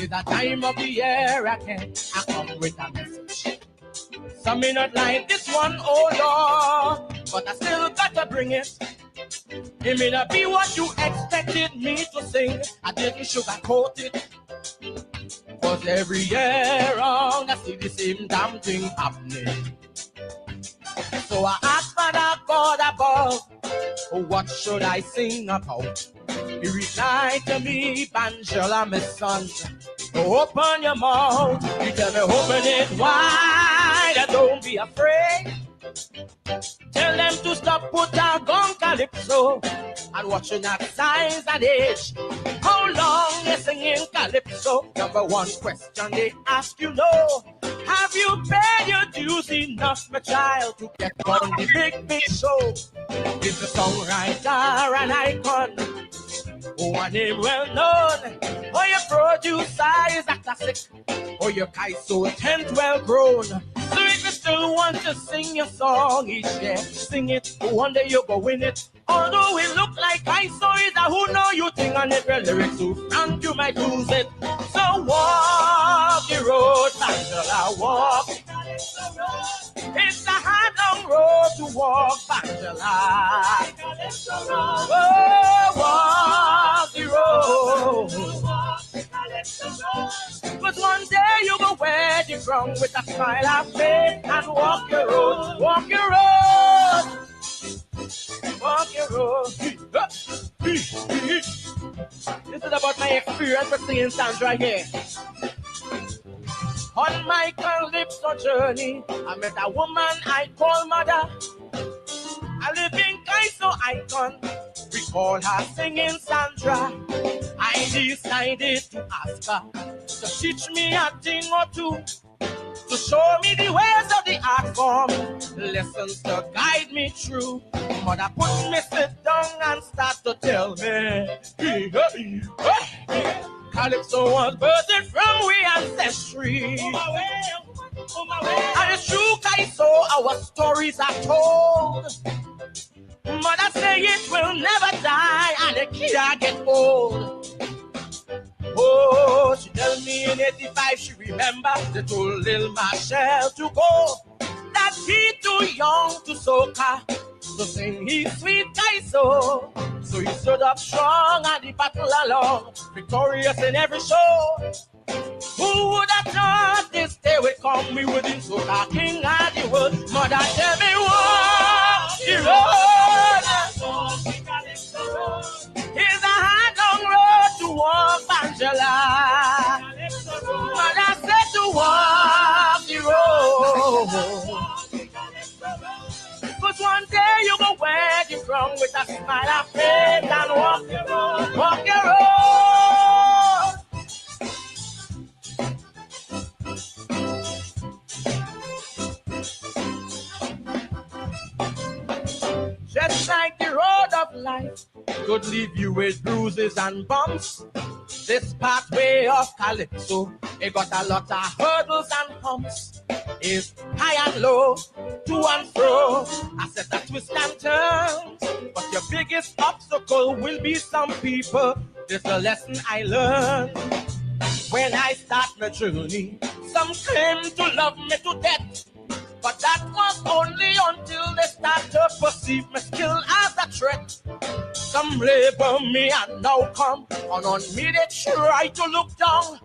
It's that time of the year again. I come with a message. Some may not like this one, oh Lord, but I still gotta bring it. It may not be what you expected me to sing. I didn't sugarcoat it. Cause every year round I see the same damn thing happening. So I asked Father God above, oh, what should I sing about? He replied to me, Angela, my son, open your mouth. You tell me open it wide and don't be afraid. Tell them to stop put a gun calypso and watching at size and age. How long you singing calypso? Number one question they ask you know. Have you paid your dues enough, my child, to get on the big show? Is the songwriter an icon? Oh, a name well known. Oh, your producer is a classic. Oh, your Kaiso 10th well grown. So if you still want to sing your song each year, sing it. One day you go win it. Although it look like Kaiso is a who know you think on every lyric too frank you might lose it. So walk the road, Angela, walk. It's a hard long road to walk, Angela. Oh, walk the road. But one day you go wear the ground with a smile of faith and walk your road, walk your road, walk your road. This is about my experience with singing songs right here. On my calypso journey, I met a woman I call mother, a living Kaiso icon. We call her singing Sandra. I decided to ask her to teach me a thing or two, to show me the ways of the art form, lessons to guide me through. Mother put me sit down and start to tell me, Calypso was birthed from we ancestry. And it's true, Kaiso, our stories are told. Mother say it will never die and it can't get old. Oh, she tell me in 85 she remember they told Lil Marshall to go, that he too young to soca, to sing his sweet Kaiso. So he stood up strong and the battle along, victorious in every show. Who would have thought this day would come? We wouldn't soca king of the world. Mother tell me walk the road. It's a hard long road to walk, Angela. Mother said to walk the road. But one day you go wear the crown with a smile of faith and walk the road, walk the road. Just like the road of life could leave you with bruises and bumps, this pathway of Calypso, it got a lot of hurdles and humps. It's high and low, to and fro, I said that twist and turns. But your biggest obstacle will be some people. This a lesson I learned when I start my journey. Some claim to love me to death, but that was only until they start to perceive my skill as a threat. Some label me and now come on me they try to look down.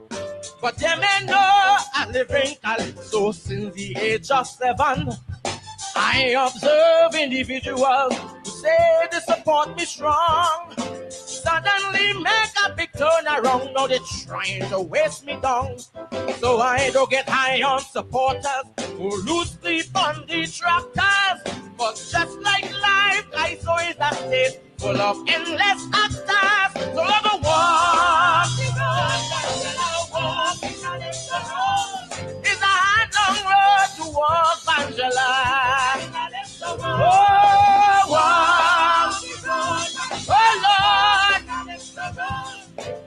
But they may know I live in Calypso since the age of 7. I observe individuals who say they support me strong, suddenly make a big turnaround. Now they're trying to waste me down. So I don't get high on supporters who lose sleep on detractors. But just like life, Kaiso is a state full of endless actors. So I go walk. It's a hard long road to walk, Angela. Oh, walk. Oh, Lord.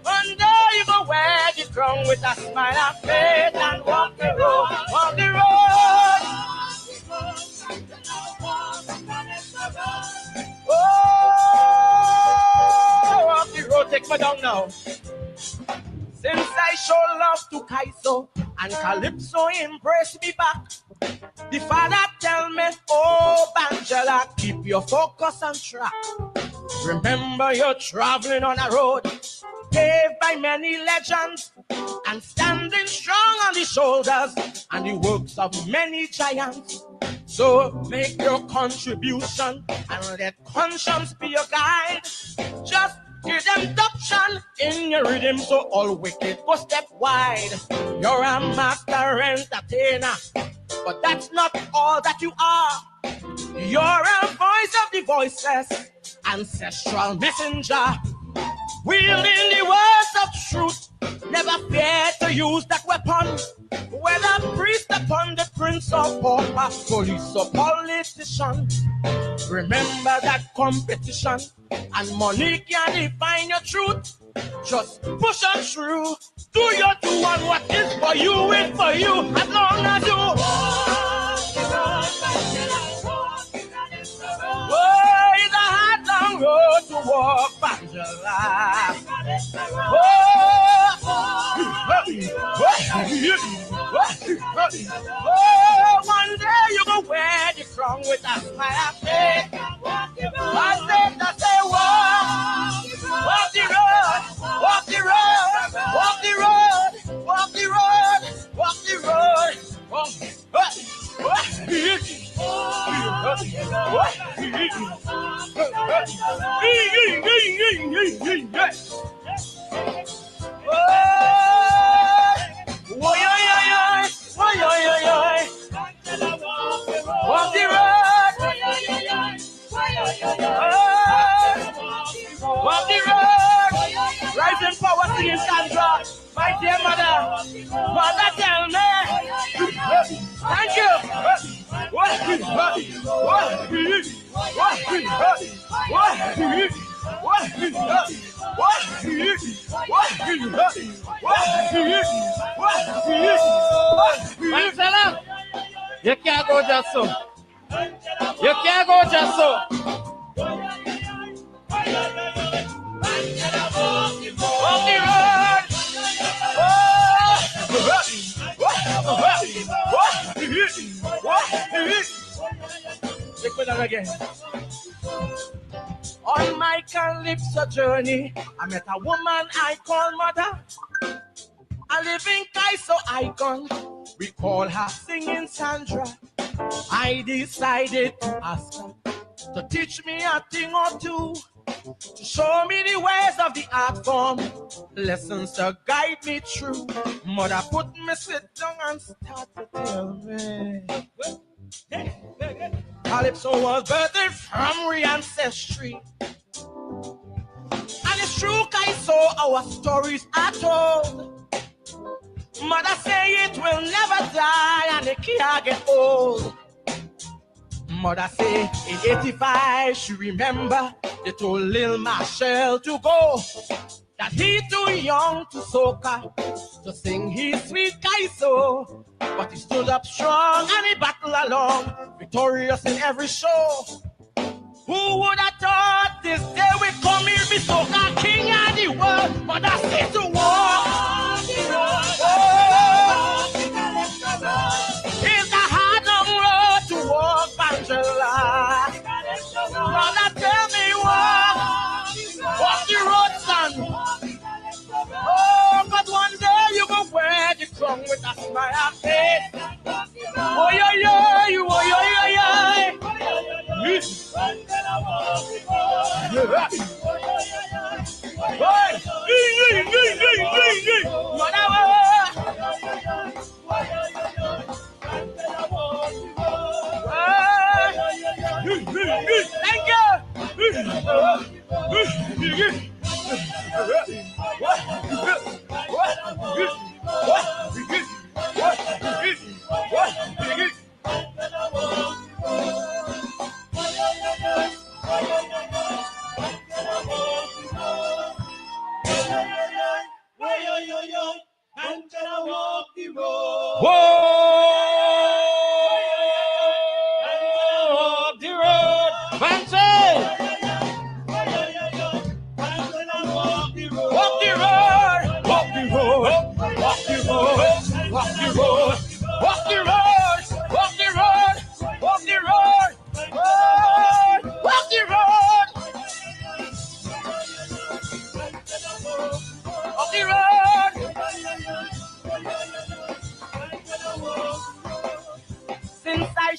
One day you go wear the crown with a smile of faith and walk the road, walk the road. Oh, walk the road, take me down now. Say Since I show love to Kaiso and Calypso embrace me back, the father tell me, oh Angela, keep your focus on track. Remember you're traveling on a road paved by many legends and standing strong on the shoulders and the works of many giants. So make your contribution and let conscience be your guide. Just give them induction in your rhythm so all wicked go step wide. You're a master entertainer, but that's not all that you are. You're a voice of the voiceless, ancestral messenger, wielding the words of truth. Never fear to use that weapon, whether priest upon the prince or pauper, police or politician. Remember that competition and money can't define your truth. Just push on through. Do your do and what is for you is for you. As long as you oh, it's a hard long road to walk, Angela. Oh, one day you go wear the crown with a smile. I say, walk the road, walk the road, walk the road, walk the road, walk the road, walk the rising power singing Sandra, my dear mother, tell me, thank you. Marcella, you can't go just so. You can't go just so. Walk the road. Take me down again. On my Calypso journey, I met a woman I call mother, a living Kaiso icon. We call her Singing Sandra. I decided to ask her to teach me a thing or two, to show me the ways of the art form, lessons to guide me through. Mother put me sit down and start to tell me. Calypso was birthed from re ancestry, and it's true, Kaiso, our stories are told. Mother say it will never die and it can't get old. Mother say in 85 she remember they told Lil Marshall to go, that he too young to soca, to sing his sweet Kaiso. But he stood up strong and he battled along, victorious in every show. Who would have thought this day we come here be soca king of the world? Mother say to walk. It's a hard long road to walk, Angela. Mother tell me walk the road, son. Oh, but one day you go wear the crown with a smile face. Oh, yeah, yeah, you, oh, yeah, yeah, thank you.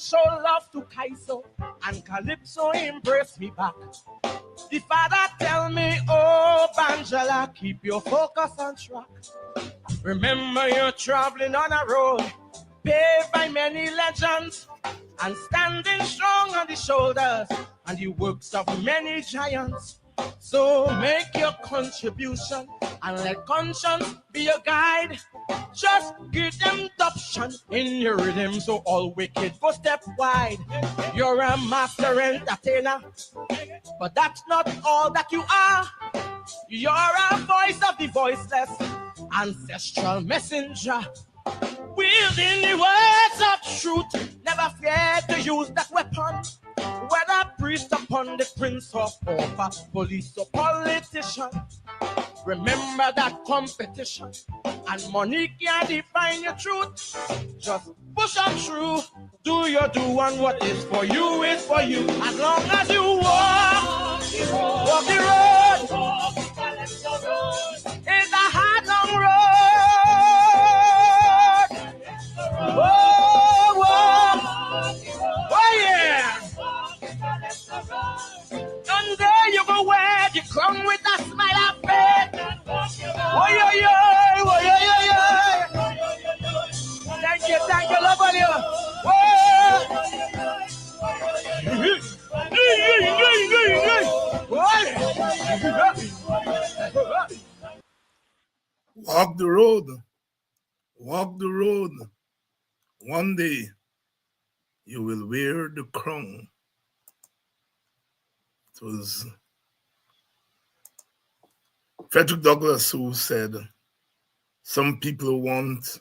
show love to Kaiso, and Calypso embrace me back. The father tell me, oh, Bangela, keep your focus on track. Remember you're traveling on a road paved by many legends, and standing strong on the shoulders and the works of many giants. So make your contribution and let conscience be your guide. Just give them the option in your rhythm so all wicked go step wide. You're a master entertainer, but that's not all that you are. You're a voice of the voiceless, ancestral messenger. Wielding the words of truth, never fear to use that weapon. Whether priest upon the prince or pauper, police or politician. Remember that competition and money can't define your truth. Just push on through, do your do, and what is for you is for you. As long as you walk the road, it's a hard long road. Oh yeah. And there you go where you come with a smile of faith. Oh yeah. Thank you, love on you. Walk the road. Walk the road. One day you will wear the crown. It was Frederick Douglass who said, some people want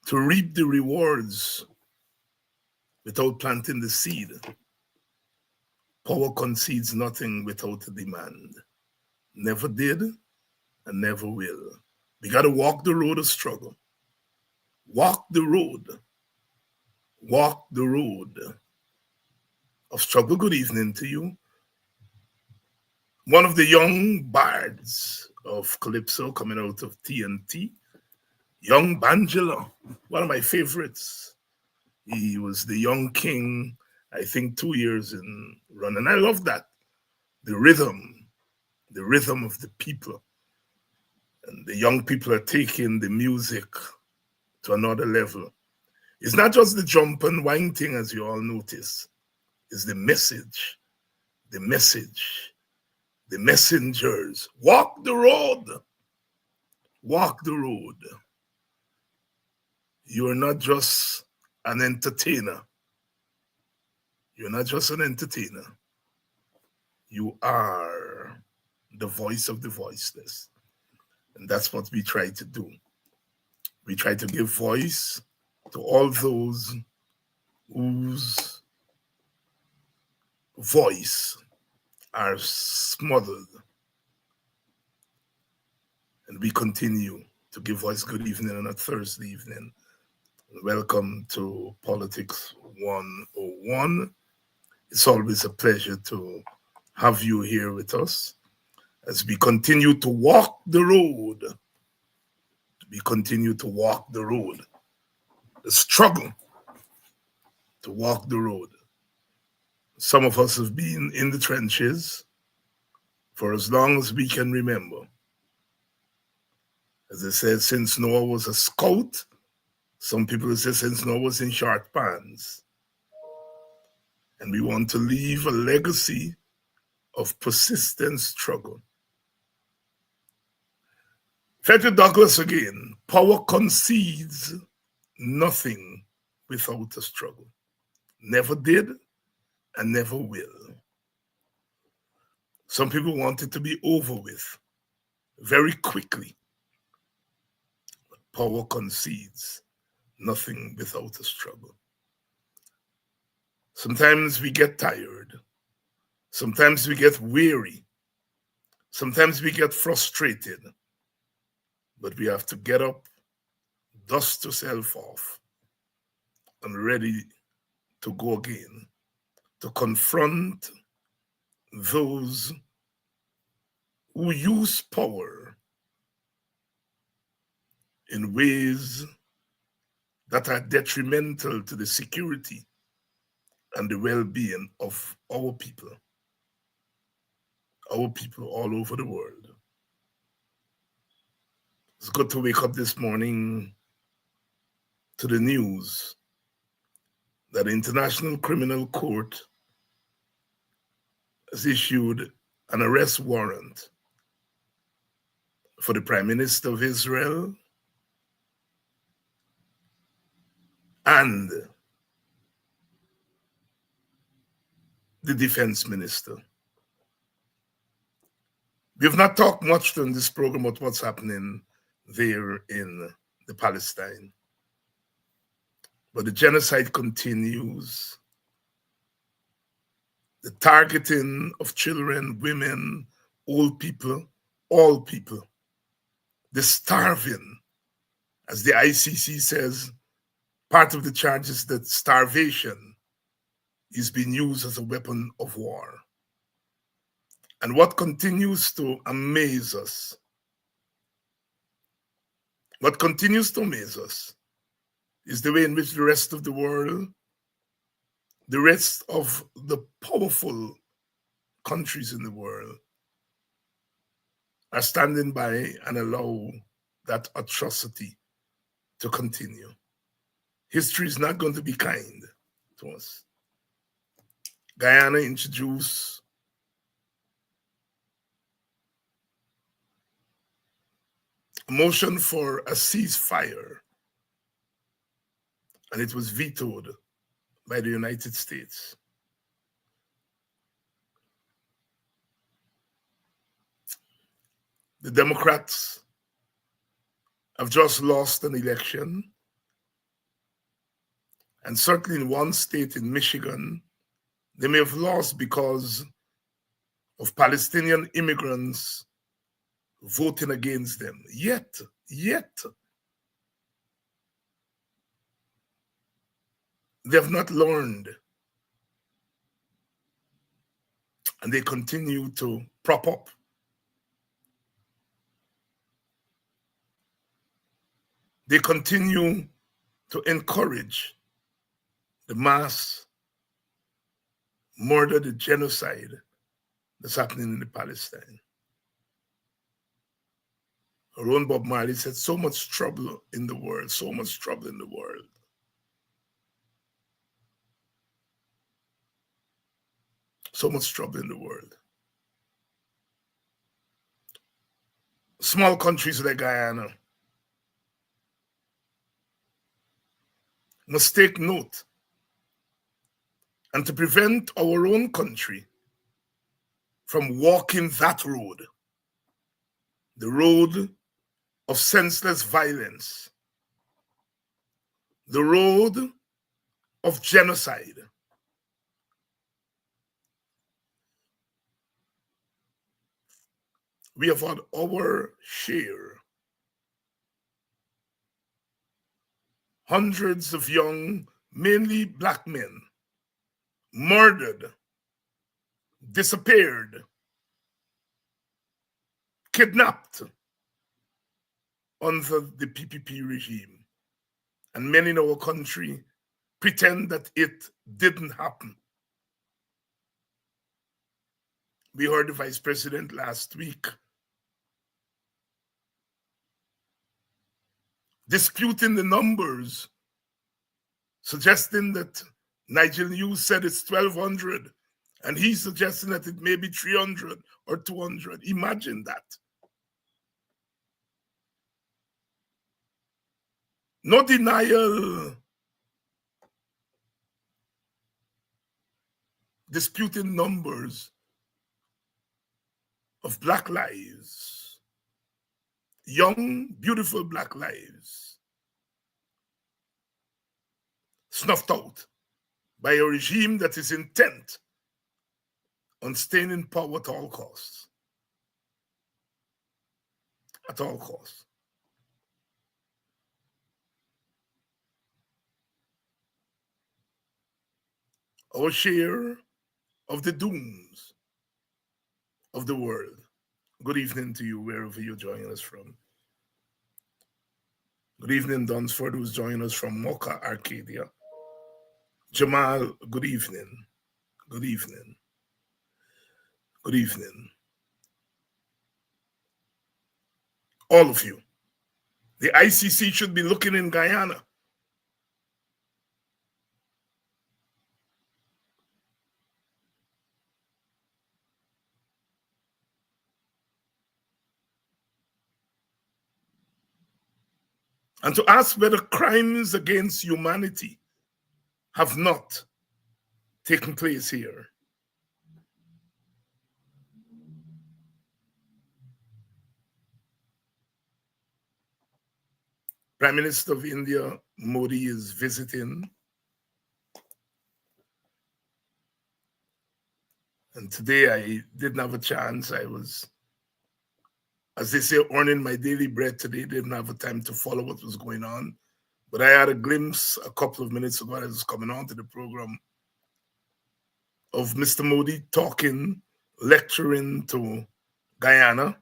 to reap the rewards without planting the seed. Power concedes nothing without a demand. Never did and never will. We got to walk the road of struggle. Walk the road. Walk the road of struggle. Good evening to you. One of the young bards of Calypso coming out of TNT, young Bangela, one of my favorites. He was the young king, I think 2 years in run. And I love that. The rhythm of the people. And the young people are taking the music to another level. It's not just the jump and wine thing, as you all notice. It's the message, the messengers. Walk the road. Walk the road. You are not just an entertainer. You're not just an entertainer. You are the voice of the voiceless. And that's what we try to do. We try to give voice to all those whose voice are smothered. And we continue to give voice. Good evening on a Thursday evening. Welcome to Politics 101. It's always a pleasure to have you here with us as we continue to walk the road. We continue to walk the road. The struggle to walk the road. Some of us have been in the trenches for as long as we can remember. As I said, since Noah was a scout, some people say since Noah was in short pants. And we want to leave a legacy of persistent struggle. Frederick Douglass again, power concedes nothing without a struggle. Never did and never will. Some people want it to be over with very quickly. But power concedes nothing without a struggle. Sometimes we get tired. Sometimes we get weary. Sometimes we get frustrated. But we have to get up, dust yourself off, and ready to go again, to confront those who use power in ways that are detrimental to the security and the well-being of our people all over the world. It's good to wake up this morning to the news that the International Criminal Court has issued an arrest warrant for the Prime Minister of Israel and the Defense Minister. We have not talked much on this program about what's happening there in the Palestine. But the genocide continues. The targeting of children, women, old people, all people. The starving, as the ICC says, part of the charge is that starvation is being used as a weapon of war. And what continues to amaze us, is the way in which the rest of the world, the rest of the powerful countries in the world are standing by and allow that atrocity to continue. History is not going to be kind to us. Guyana introduced a motion for a ceasefire, and it was vetoed by the United States. The Democrats have just lost an election, and certainly in one state, in Michigan, they may have lost because of Palestinian immigrants voting against them. Yet, they have not learned, and they continue to prop up they continue to encourage the mass murder, the genocide that's happening in the Palestine. Our own Bob Marley said, so much trouble in the world, so much trouble in the world. So much trouble in the world. Small countries like Guyana must take note, and to prevent our own country from walking that road, the road of senseless violence, the road of genocide. We have had our share. Hundreds of young, mainly Black men, murdered, disappeared, kidnapped under the PPP regime. And many in our country pretend that it didn't happen. We heard the Vice President last week disputing the numbers, suggesting that Nigel News said it's 1,200, and he's suggesting that it may be 300 or 200. Imagine that. No denial, disputing numbers of Black lives, young, beautiful Black lives, snuffed out by a regime that is intent on staying in power at all costs. At all costs. Our share of the dooms of the world. Good evening to you, wherever you're joining us from. Good evening, Dunsford, who's joining us from Mocha, Arcadia. Jamal, good evening. Good evening. Good evening. All of you. The ICC should be looking in Guyana. And to ask whether crimes against humanity have not taken place here. Prime Minister of India, Modi, is visiting. And today I didn't have a chance. I was, as they say, earning my daily bread today. Didn't have a time to follow what was going on. But I had a glimpse a couple of minutes ago as I was coming on to the program of Mr. Modi talking, lecturing to Guyana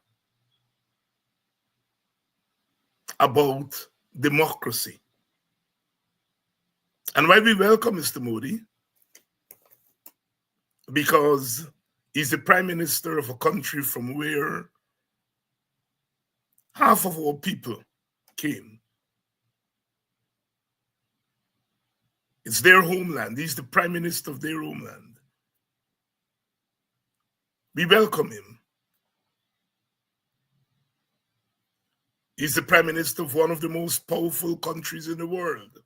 about democracy. And why we welcome Mr. Modi? Because he's the prime minister of a country from where half of our people came. It's their homeland. He's the prime minister of their homeland. We welcome him. He's the prime minister of one of the most powerful countries in the world.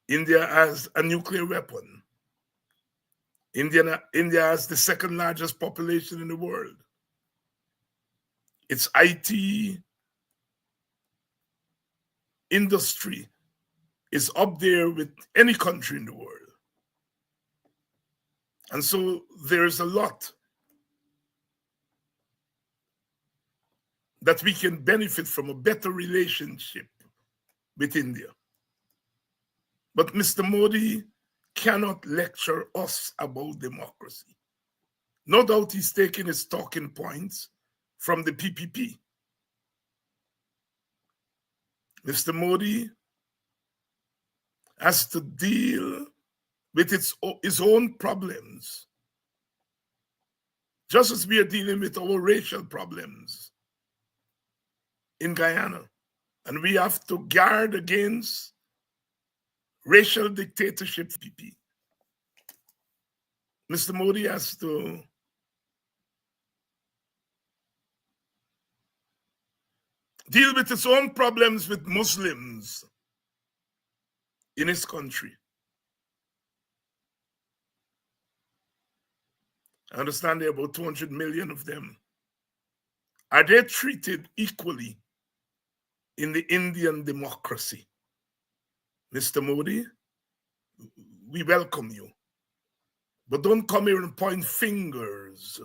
India has a nuclear weapon. India has the second largest population in the world. Its IT industry is up there with any country in the world. And so there's a lot that we can benefit from, a better relationship with India. But Mr. Modi cannot lecture us about democracy. No doubt he's taking his talking points from the PPP. Mr. Modi has to deal with his own problems, just as we are dealing with our racial problems in Guyana. And we have to guard against racial dictatorship. Mr. Modi has to deal with his own problems with Muslims in his country. I understand there are about 200 million of them. Are they treated equally in the Indian democracy? Mr. Modi, we welcome you. But don't come here and point fingers.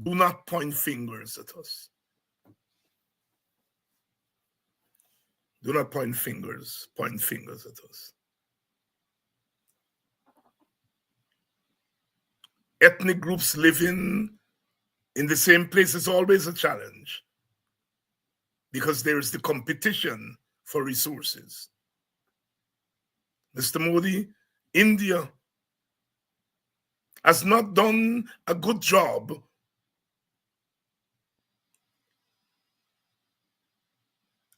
Do not point fingers at us. Do not point fingers at us. Ethnic groups living in the same place is always a challenge because there is the competition for resources. Mr. Modi, India has not done a good job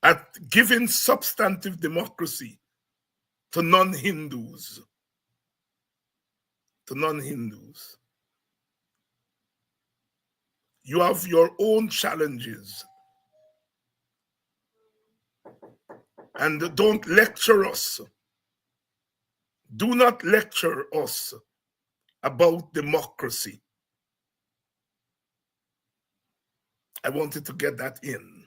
at giving substantive democracy to non-Hindus. You have your own challenges. And don't lecture us. Do not lecture us about democracy. I wanted to get that in.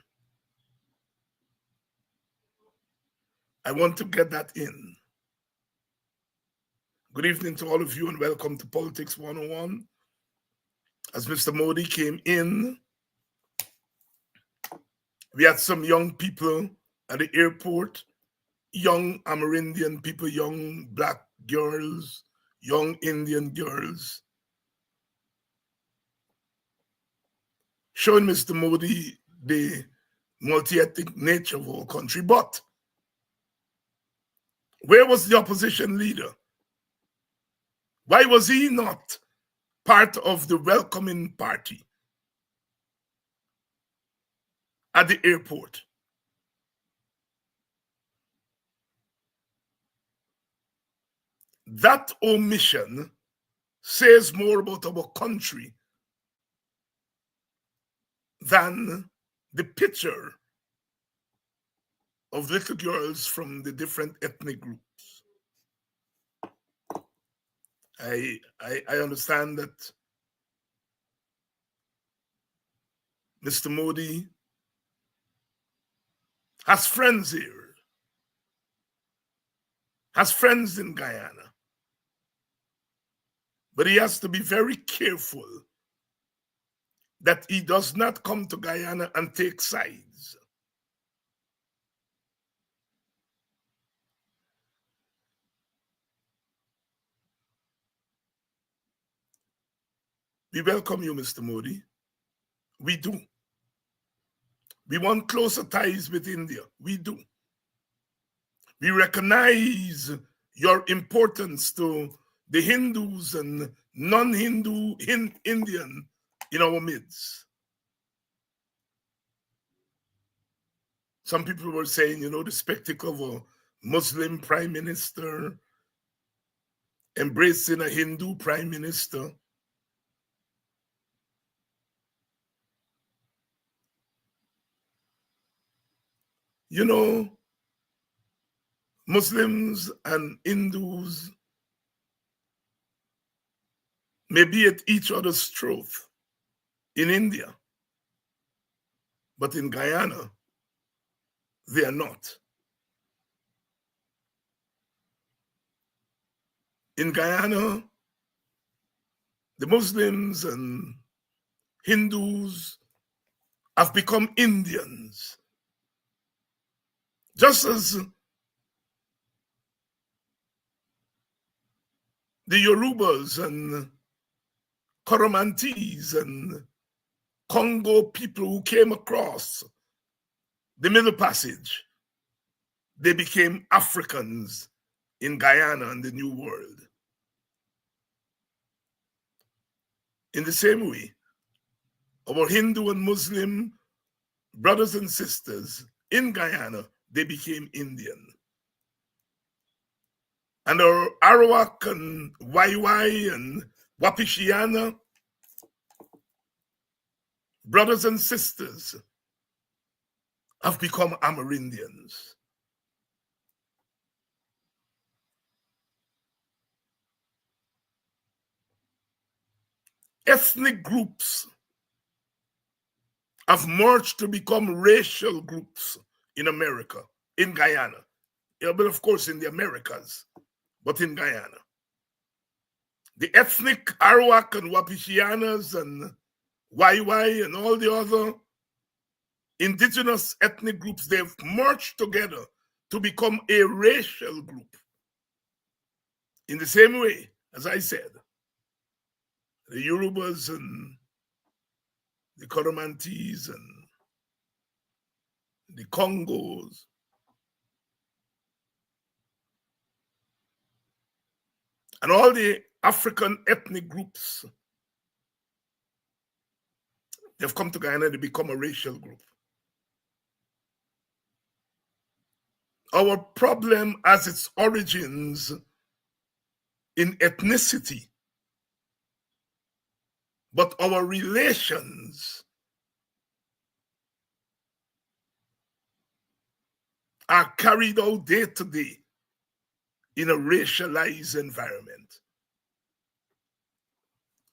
Good evening to all of you and welcome to Politics 101. As Mr. Modi came in, we had some young people at the airport, young Amerindian people, young black girls, young Indian girls, showing Mr. Modi the multi-ethnic nature of our country. But where was the opposition leader? Why was he not part of the welcoming party at the airport? That omission says more about our country than the picture of little girls from the different ethnic groups. I understand that Mr. Modi has friends here, has friends in Guyana, but he has to be very careful that he does not come to Guyana and take sides. We welcome you, Mr. Modi. We do. We want closer ties with India. We do. We recognize your importance to the Hindus and non-Hindu Indian in our midst. Some people were saying, the spectacle of a Muslim prime minister embracing a Hindu prime minister. Muslims and Hindus may be at each other's throat in India, but in Guyana, they are not. In Guyana, the Muslims and Hindus have become Indians, just as the Yorubas and Koromantis and Congo people who came across the Middle Passage, they became Africans in Guyana and the New World. In the same way, our Hindu and Muslim brothers and sisters in Guyana, they became Indian. And our Arawak and Waiwai and Wapishiana brothers and sisters have become Amerindians. Ethnic groups have merged to become racial groups in America, in Guyana. But of course in the Americas, but in Guyana. The ethnic Arawak and Wapishianas and Waiwai and all the other indigenous ethnic groups, they've merged together to become a racial group. In the same way, as I said, the Yorubas and the Koromantis and the Congos and all the African ethnic groups, they've come to Guyana to become a racial group. Our problem has its origins in ethnicity, but our relations are carried out day to day in a racialized environment.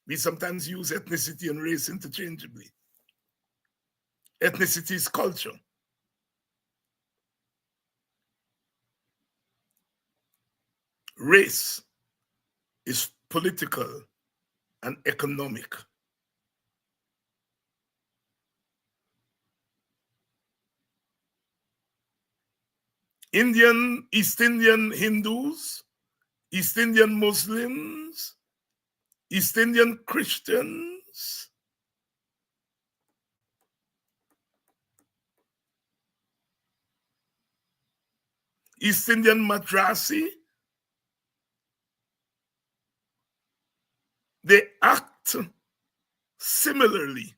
We sometimes use ethnicity and race interchangeably. Ethnicity is culture. Race is political and economic. East Indian Hindus, East Indian Muslims, East Indian Christians, East Indian Madrasi, they act similarly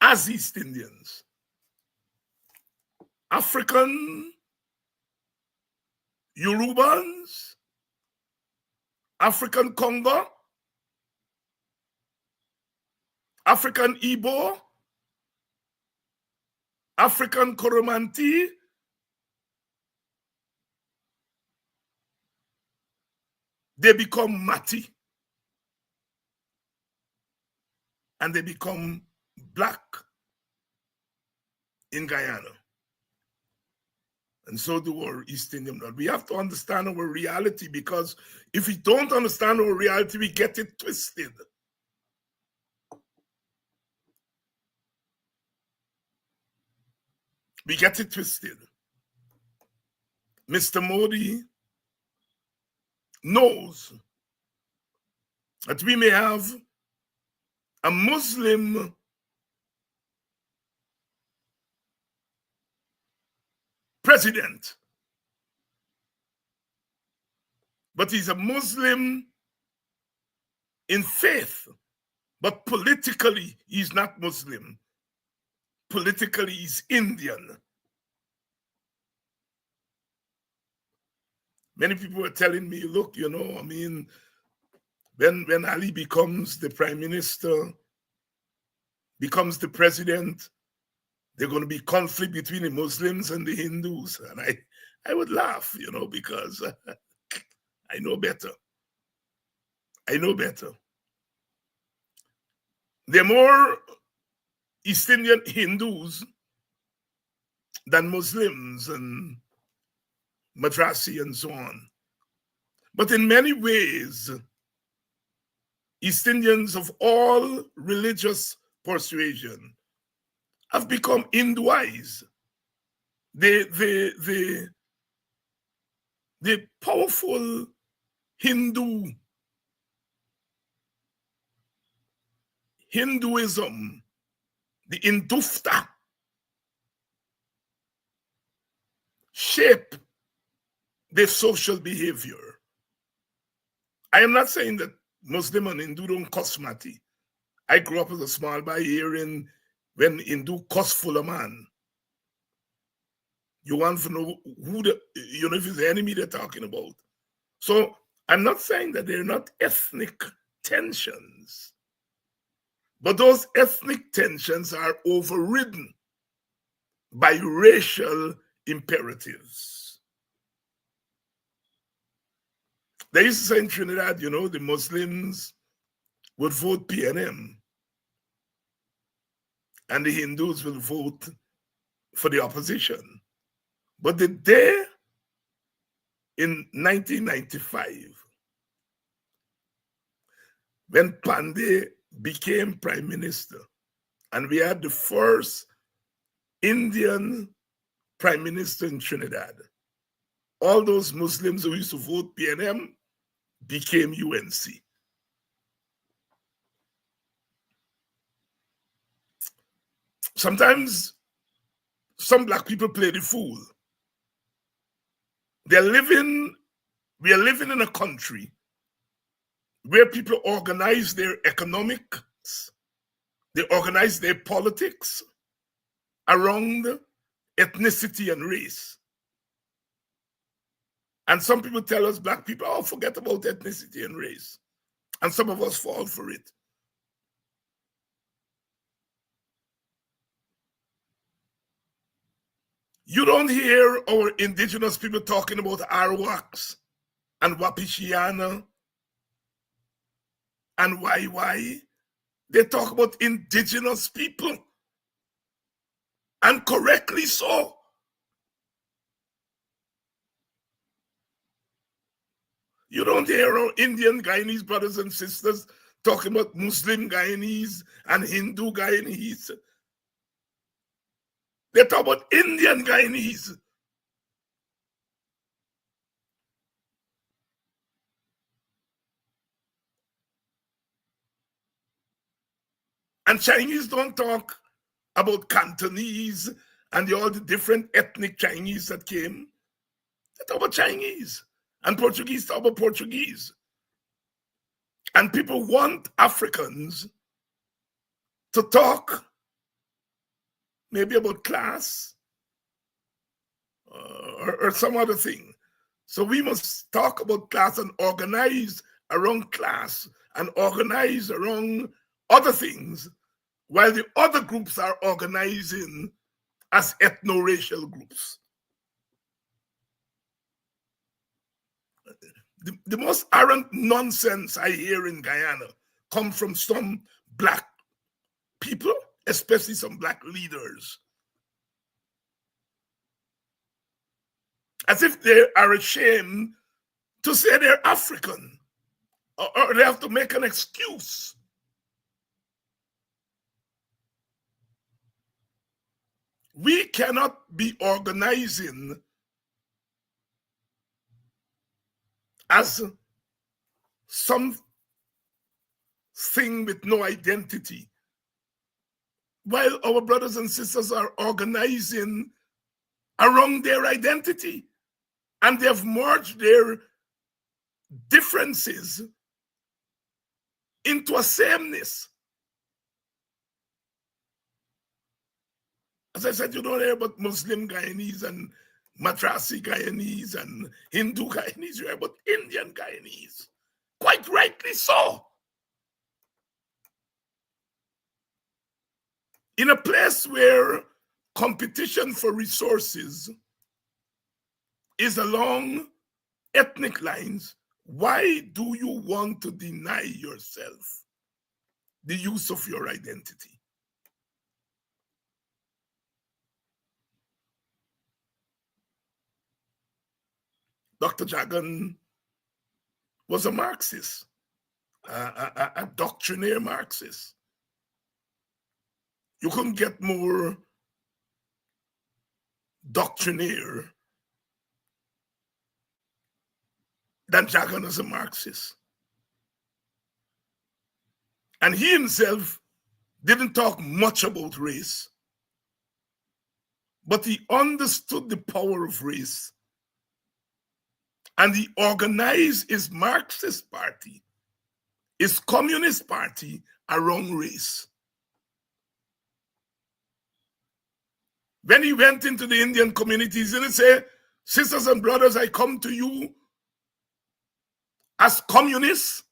as East Indians. African Yorubans, African Congo, African Igbo, African Koromanti, they become Mati and they become black in Guyana. And so do our East Indian blood. We have to understand our reality, because if we don't understand our reality, we get it twisted. We get it twisted. Mr. Modi knows that we may have a Muslim president, but he's a Muslim in faith, but politically he's not Muslim. Politically he's Indian. Many people were telling me, look, you know, I mean, when Ali becomes the prime minister, becomes the president, there's going to be conflict between the Muslims and the Hindus. And I would laugh, you know, because I know better. I know better. There are more East Indian Hindus than Muslims and Madrasi and so on. But in many ways, East Indians of all religious persuasion have become Hinduized. The powerful Hinduism, the Hindufta, shape their social behavior. I am not saying that Muslim and Hindu don't cuss Mati. I grew up as a small boy hearing when Hindu cuss full of man. You want to know who if it's the enemy they're talking about. So I'm not saying that they're not ethnic tensions, but those ethnic tensions are overridden by racial imperatives. They used to say in Trinidad, you know, the Muslims would vote PNM and the Hindus will vote for the opposition. But the day in 1995, when Pandey became prime minister, and we had the first Indian prime minister in Trinidad, all those Muslims who used to vote PNM became UNC. Sometimes some black people play the fool. We are living in a country where people organize their economics, they organize their politics around ethnicity and race. And some people tell us, black people, oh, forget about ethnicity and race. And some of us fall for it. You don't hear our indigenous people talking about Arawaks and Wapishiana and YY. They talk about indigenous people, and correctly so. You don't hear our Indian Guyanese brothers and sisters talking about Muslim Guyanese and Hindu Guyanese. They talk about Indian Guyanese. And Chinese don't talk about Cantonese and all the different ethnic Chinese that came. They talk about Chinese. And Portuguese talk about Portuguese. And people want Africans to talk maybe about class or some other thing. So we must talk about class and organize around class and organize around other things, while the other groups are organizing as ethno-racial groups. The most arrant nonsense I hear in Guyana comes from some Black people, especially some Black leaders, as if they are ashamed to say they're African, or they have to make an excuse. We cannot be organizing as some thing with no identity, while our brothers and sisters are organizing around their identity, and they have merged their differences into a sameness. As I said, you don't hear about Muslim Guyanese and Madrasi Guyanese and Hindu Guyanese, you hear about Indian Guyanese. Quite rightly so. In a place where competition for resources is along ethnic lines, why do you want to deny yourself the use of your identity? Dr. Jagan was a Marxist, a doctrinaire Marxist. You couldn't get more doctrinaire than Jagan as a Marxist. And he himself didn't talk much about race, but he understood the power of race. And he organized his Marxist party, his Communist party, around race. When he went into the Indian communities, he didn't say, sisters and brothers, I come to you as communists.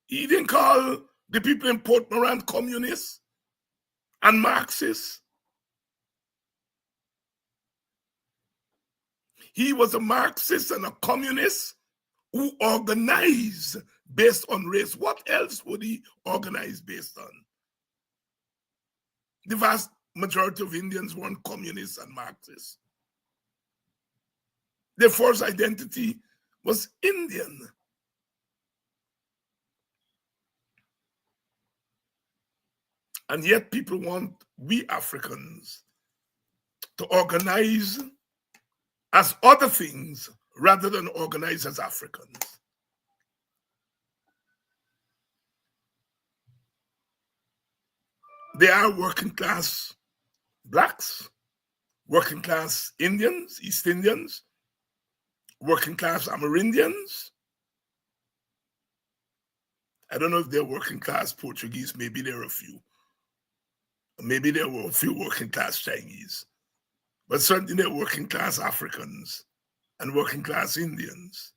He didn't call the people in Port Moran communists and Marxists. He was a Marxist and a communist who organized based on race. What else would he organize based on? The vast majority of Indians weren't communists and Marxists. Their first identity was Indian. And yet people want we Africans to organize as other things rather than organize as Africans. There are working class Blacks, working class Indians, East Indians, working class Amerindians. I don't know if they're working class Portuguese, maybe there are a few. Maybe there were a few working class Chinese. But certainly they're working class Africans and working class Indians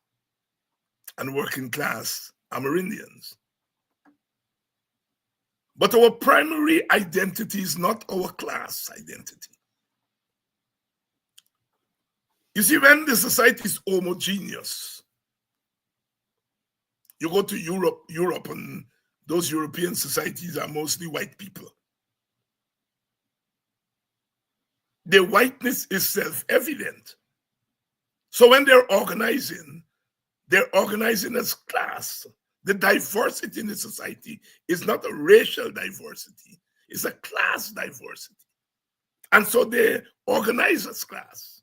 and working class Amerindians. But our primary identity is not our class identity. You see, when the society is homogeneous, you go to Europe, and those European societies are mostly white people. Their whiteness is self-evident. So when they're organizing as class. The diversity in the society is not a racial diversity, it's a class diversity. And so they organize as class.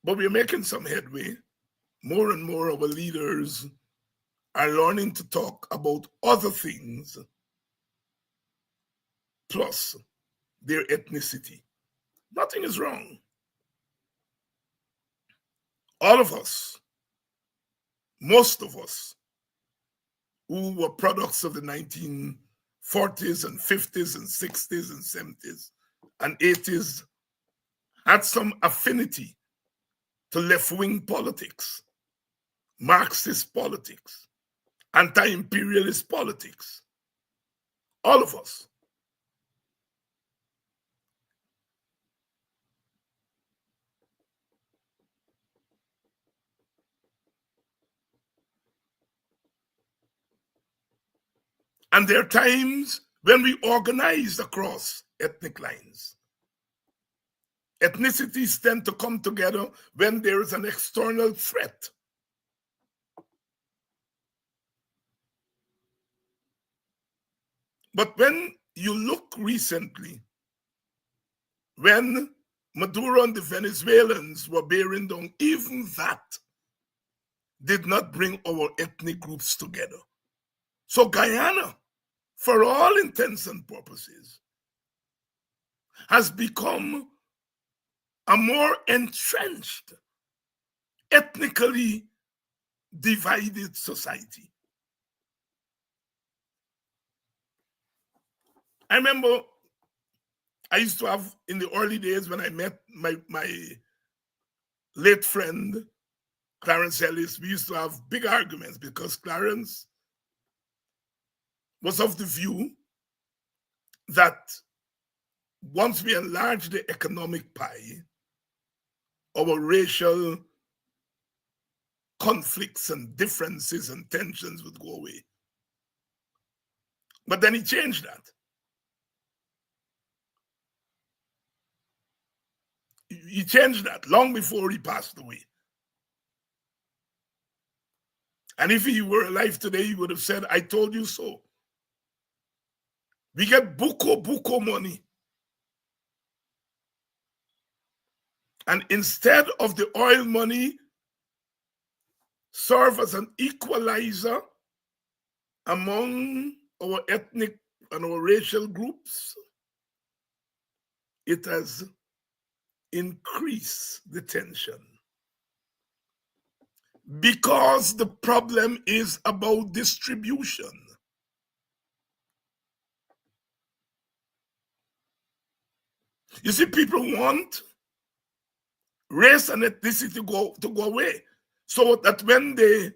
But we're making some headway. more and more our leaders are learning to talk about other things plus their ethnicity. Nothing is wrong. All of us, most of us, who were products of the 1940s and 50s and 60s and 70s and 80s had some affinity to left-wing politics, Marxist politics, anti-imperialist politics. All of us. And there are times when we organize across ethnic lines. Ethnicities tend to come together when there is an external threat. But when you look recently, when Maduro and the Venezuelans were bearing down, even that did not bring our ethnic groups together. So Guyana, for all intents and purposes, has become a more entrenched, ethnically divided society. I remember I used to have, in the early days when I met my late friend, Clarence Ellis, we used to have big arguments because Clarence was of the view that once we enlarge the economic pie, our racial conflicts and differences and tensions would go away. But then he changed that. He changed that long before he passed away. And if he were alive today, he would have said, I told you so. We get buko money. And instead of the oil money serve as an equalizer among our ethnic and our racial groups, it has increased the tension. Because the problem is about distribution. You see, people want race and ethnicity to go away, so that when they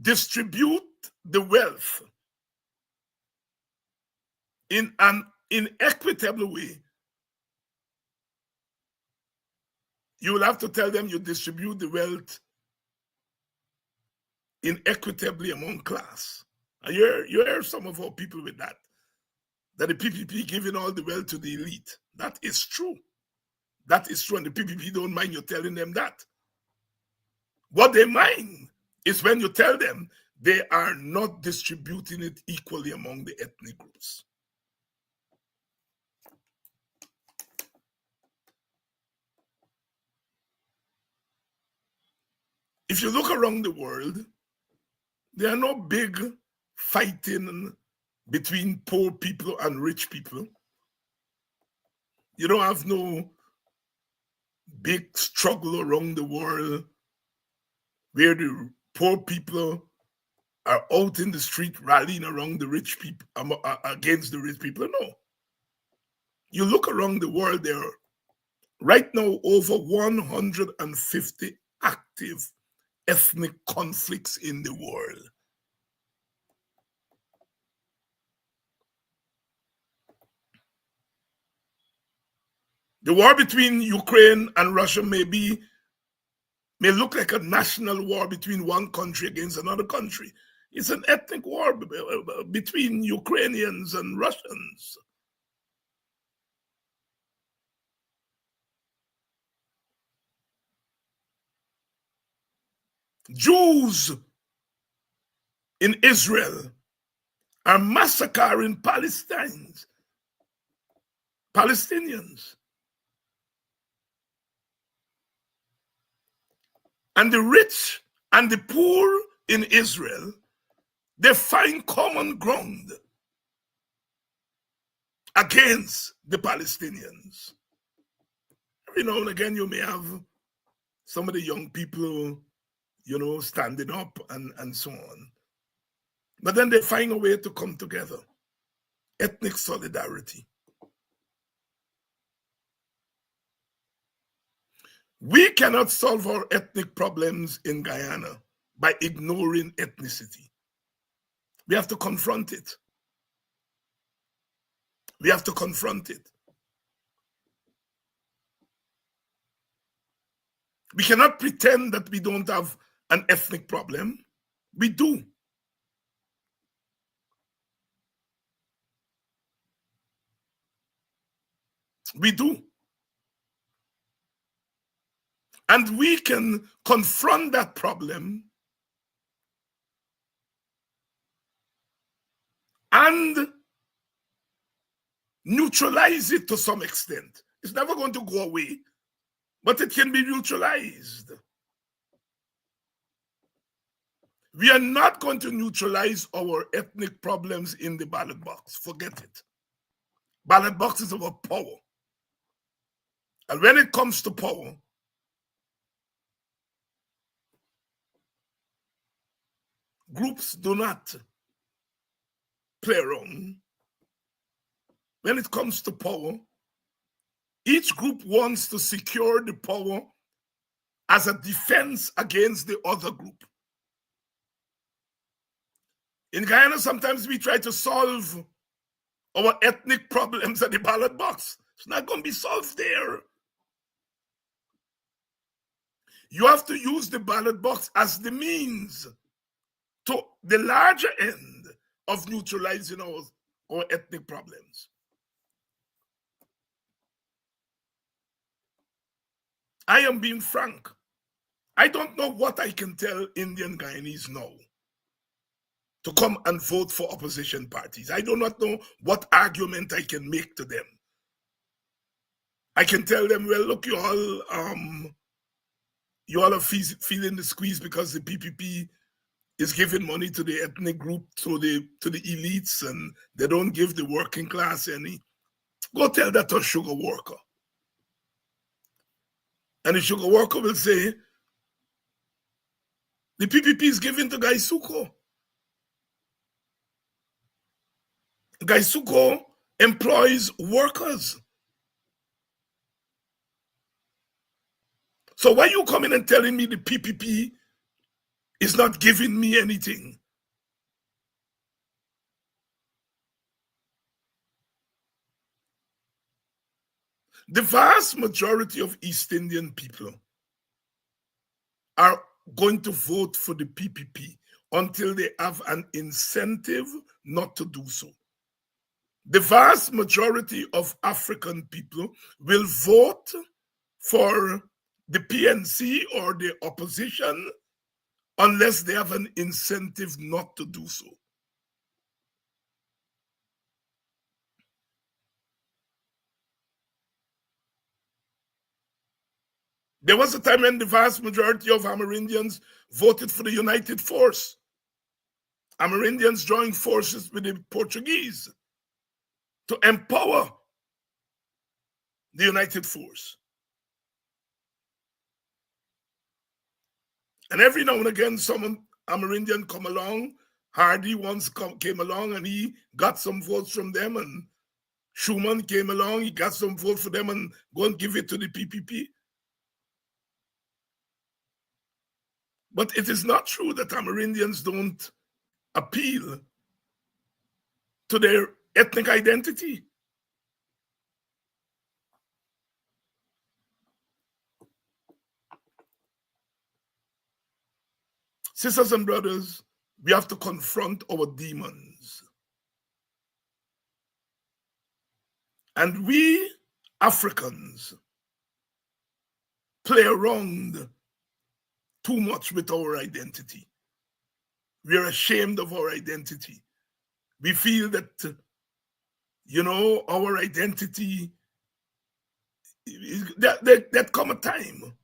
distribute the wealth in an inequitable way, you will have to tell them you distribute the wealth inequitably among class. And you hear some of our people with that the PPP giving all the wealth to the elite. That is true. That is true, and the PPP don't mind you telling them that. What they mind is when you tell them they are not distributing it equally among the ethnic groups. If you look around the world, there are no big fighting between poor people and rich people. You don't have no big struggle around the world where the poor people are out in the street rallying around the rich people, against the rich people. No. You look around the world, there are right now over 150 active ethnic conflicts in the world. The war between Ukraine and Russia may look like a national war between one country against another country. It's an ethnic war between Ukrainians and Russians. Jews in Israel are massacring Palestinians. And the rich and the poor in Israel, they find common ground against the Palestinians. Every now and again, you may have some of the young people, standing up and so on. But then they find a way to come together. Ethnic solidarity. We cannot solve our ethnic problems in Guyana by ignoring ethnicity. We have to confront it. We have to confront it. We cannot pretend that we don't have an ethnic problem. We do. We do. And we can confront that problem and neutralize it to some extent. It's never going to go away, but it can be neutralized. We are not going to neutralize our ethnic problems in the ballot box. Forget it. Ballot box is about power. And when it comes to power, groups do not play around. When it comes to power, each group wants to secure the power as a defense against the other group. In Guyana, sometimes we try to solve our ethnic problems at the ballot box. It's not going to be solved there. You have to use the ballot box as the means to the larger end of neutralizing our ethnic problems. I am being frank. I don't know what I can tell Indian Guyanese now to come and vote for opposition parties. I do not know what argument I can make to them. I can tell them, well, look, you all are feeling the squeeze because the PPP is giving money to the ethnic group, to the elites, and they don't give the working class any. Go tell that to a sugar worker. And the sugar worker will say, the PPP is given to Gaisuko. Gaisuko employs workers. So why are you coming and telling me the PPP is not giving me anything? The vast majority of East Indian people are going to vote for the PPP until they have an incentive not to do so. The vast majority of African people will vote for the PNC or the opposition unless they have an incentive not to do so. There was a time when the vast majority of Amerindians voted for the United Force. Amerindians joined forces with the Portuguese to empower the United Force. And every now and again, some Amerindian come along. Hardy once came along and he got some votes from them, and Schumann came along, he got some votes for them and go and give it to the PPP. But it is not true that Amerindians don't appeal to their ethnic identity. Sisters and brothers, we have to confront our demons. And we Africans play around too much with our identity. We are ashamed of our identity. We feel that, our identity, that come a time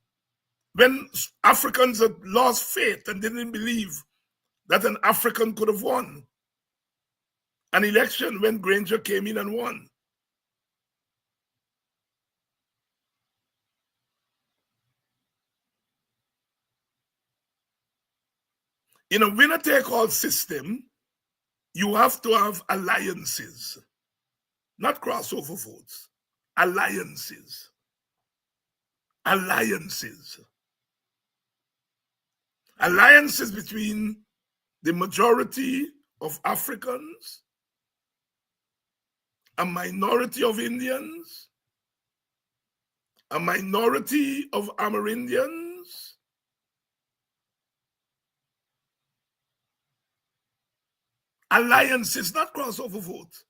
when Africans had lost faith and didn't believe that an African could have won an election when Granger came in and won. In a winner-take-all system, you have to have alliances, not crossover votes. Alliances. Alliances. Alliances between the majority of Africans, a minority of Indians, a minority of Amerindians, alliances, not crossover vote.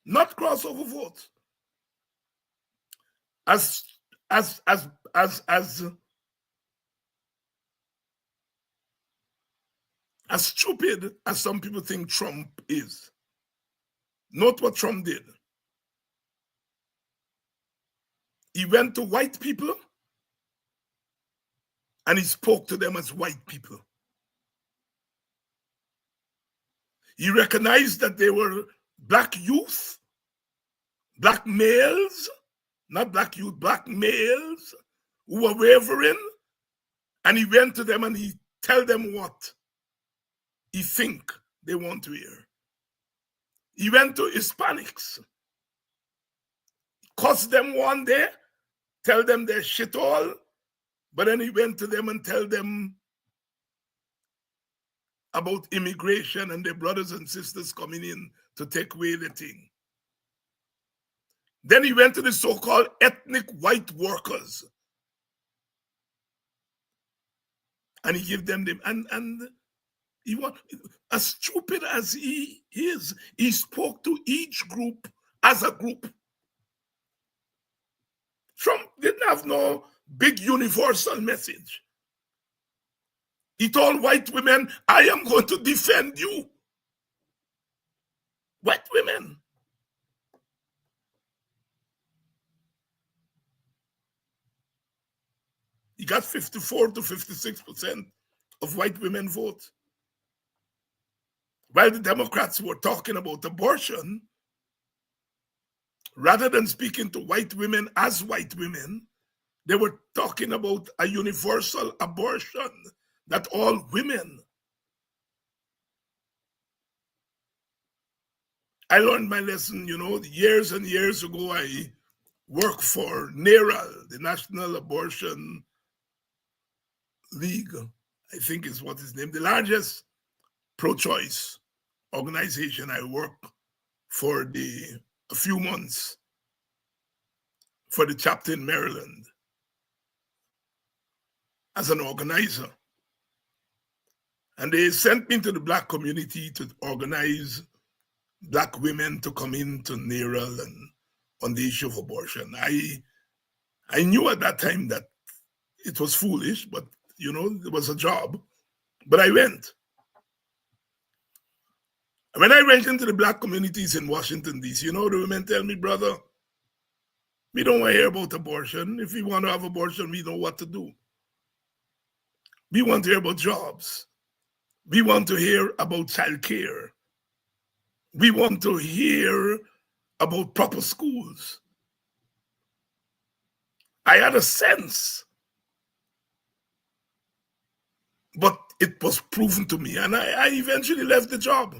Not crossover vote. As stupid as some people think Trump is, note what Trump did. He went to white people and he spoke to them as white people. He recognized that they were black youth, black males, not black youth, black males who were wavering, and he went to them and he tell them what he think they want to hear. He went to Hispanics, cuss them one day, tell them they're shit all, but then he went to them and tell them about immigration and their brothers and sisters coming in to take away the thing. Then he went to the so-called ethnic white workers. And he gave them and he was as stupid as he is. He spoke to each group as a group. Trump didn't have no big universal message. He told white women, I am going to defend you. White women. He got 54 to 56% of white women vote. While the Democrats were talking about abortion, rather than speaking to white women as white women, they were talking about a universal abortion that all women. I learned my lesson, years and years ago. I worked for NARAL, the National Abortion League, I think is what is named, the largest pro-choice organization. I worked for a few months for the chapter in Maryland as an organizer. And they sent me to the black community to organize black women to come into NARAL and on the issue of abortion. I knew at that time that it was foolish, but it was a job. But I went. And when I went into the black communities in Washington, D.C., the women tell me, brother, we don't want to hear about abortion. If we want to have abortion, we know what to do. We want to hear about jobs. We want to hear about child care. We want to hear about proper schools. I had a sense, but it was proven to me, and I eventually left the job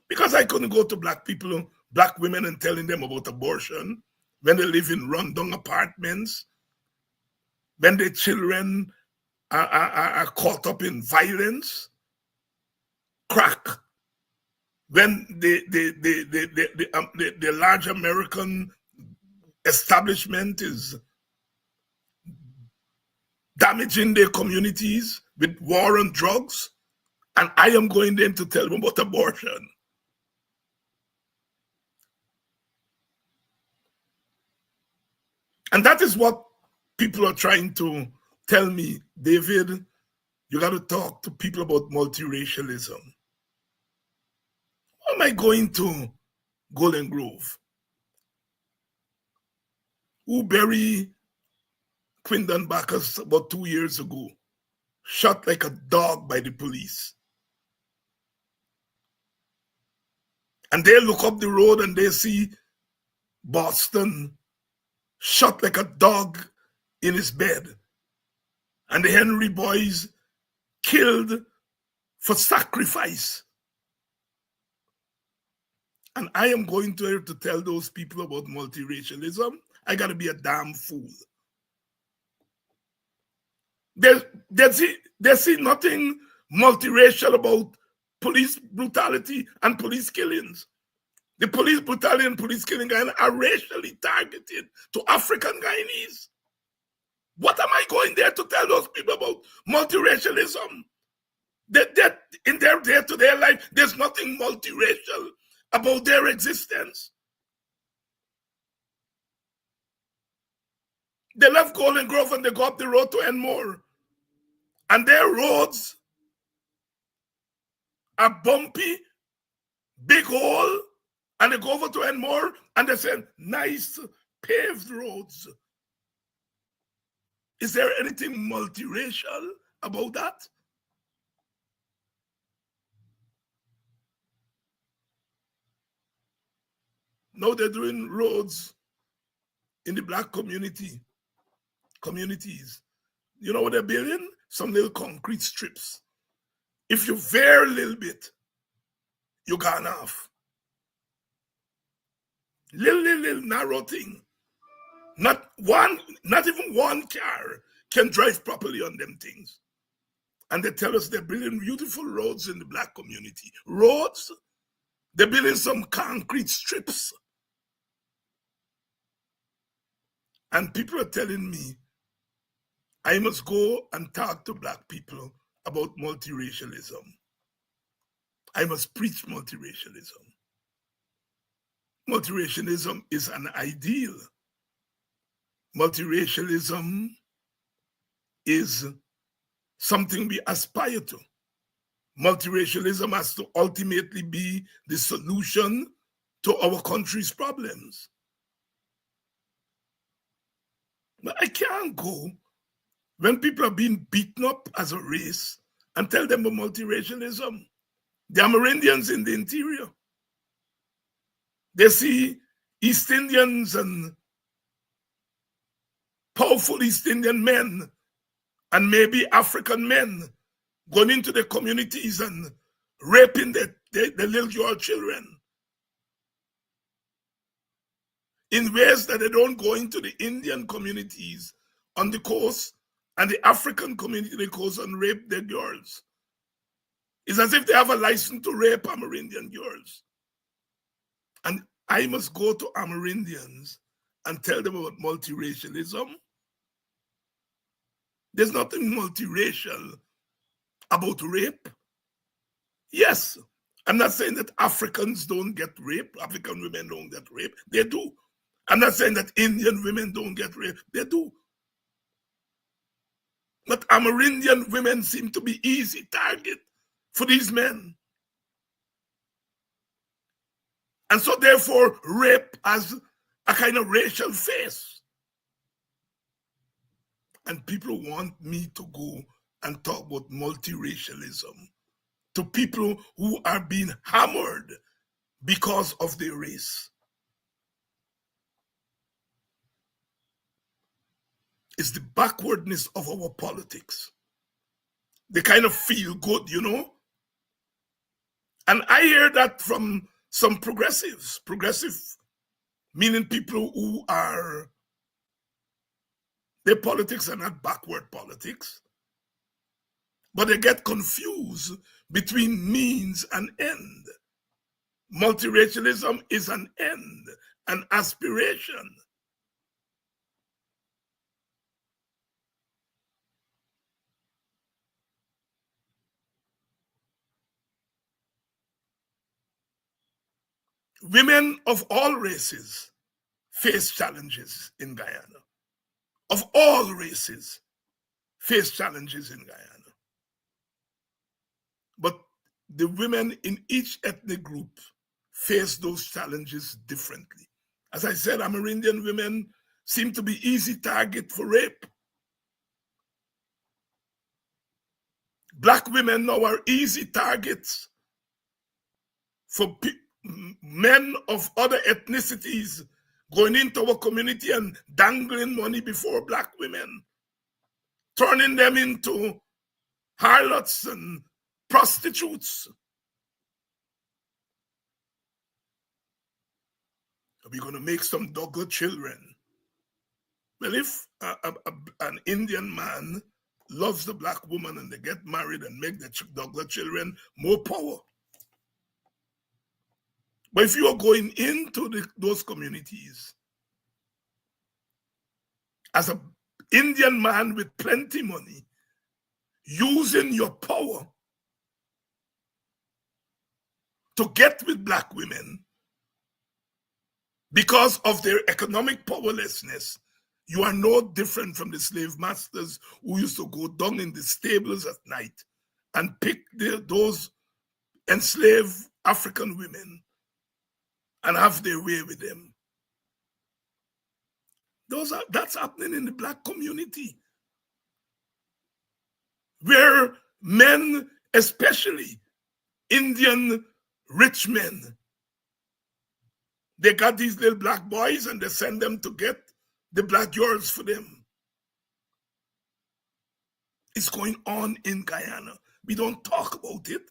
because I couldn't go to black people, black women, and telling them about abortion when they live in rundown apartments, when their children are caught up in violence, crack, when the large American establishment is damaging their communities with war and drugs, and I am going there to tell them about abortion. And that is what people are trying to tell me, David, you got to talk to people about multiracialism. Why am I going to Golden Grove? who buried Quindon Bacchus about 2 years ago, shot like a dog by the police. And they look up the road and they see Boston shot like a dog in his bed. And the Henry boys killed for sacrifice. And I am going to tell those people about multiracialism. I got to be a damn fool. They see nothing multiracial about police brutality and police killings. The police brutality and police killing are racially targeted to African Guyanese. What am I going there to tell those people about multiracialism? That in their day-to-day life, there's nothing multiracial about their existence. They left Golden Grove and they go up the road to Enmore. And their roads are bumpy, big hole, and they go over to Enmore and they say, nice paved roads. Is there anything multiracial about that? Now they're doing roads in the black communities. You know what they're building? Some little concrete strips. If you veer a little bit, you're gone off. Little narrow thing. Not even one car can drive properly on them things. And they tell us they're building beautiful roads in the black community. Roads? They're building some concrete strips. And people are telling me I must go and talk to black people about multiracialism. I must preach multiracialism. Multiracialism is an ideal. Multiracialism is something we aspire to. Multiracialism has to ultimately be the solution to our country's problems. But I can't go when people are being beaten up as a race and tell them about multiracialism. The Amerindians in the interior, they see East Indians and powerful East Indian men and maybe African men going into the communities and raping the little girl children in ways that they don't go into the Indian communities on the coast and the African community on the coast and rape their girls. It's as if they have a license to rape Amerindian girls. And I must go to Amerindians and tell them about multiracialism. There's nothing multiracial about rape. Yes, I'm not saying that Africans don't get raped, African women don't get raped. They do. I'm not saying that Indian women don't get raped. They do. But Amerindian women seem to be easy target for these men. And so therefore, rape has a kind of racial face. And people want me to go and talk about multiracialism to people who are being hammered because of their race. It's the backwardness of our politics. They kind of feel good, you know? And I hear that from some progressives. Progressive meaning people who are, their politics are not backward politics, but they get confused between means and end. Multiracialism is an end, an aspiration. Women of all races face challenges in Guyana. Of all races face challenges in Guyana. But the women in each ethnic group face those challenges differently. As I said, Amerindian women seem to be easy target for rape. Black women now are easy targets for men of other ethnicities going into our community and dangling money before black women, turning them into harlots and prostitutes. We're going to make some Douglas children. Well, if an Indian man loves the black woman and they get married and make the Douglas children, more power. But if you are going into those communities as an Indian man with plenty money, using your power to get with black women because of their economic powerlessness, you are no different from the slave masters who used to go down in the stables at night and pick those enslaved African women and have their way with them. That's happening in the black community, where men, especially Indian rich men, they got these little black boys and they send them to get the black girls for them. It's going on in Guyana. We don't talk about it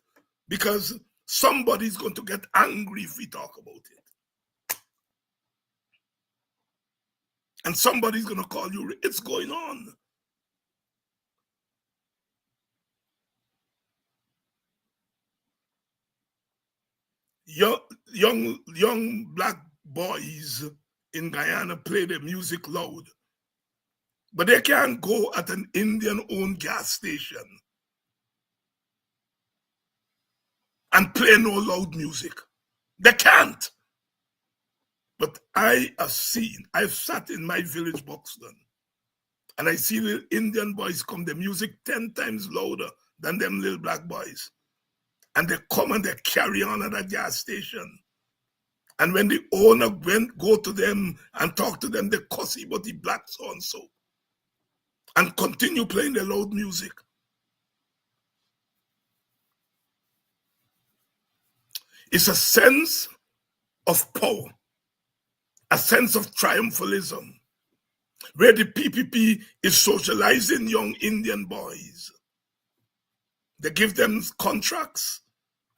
because somebody's going to get angry if we talk about it. And somebody's going to call you. It's going on. Young black boys in Guyana play their music loud, but they can't go at an Indian-owned gas station and play no loud music. They can't. But I've sat in my village, Buxton, and I see the Indian boys come, the music 10 times louder than them little black boys. And they come and they carry on at a gas station. And when the owner go to them and talk to them, they cuss about the black so-and-so and continue playing the loud music. It's a sense of power, a sense of triumphalism, where the PPP is socializing young Indian boys. They give them contracts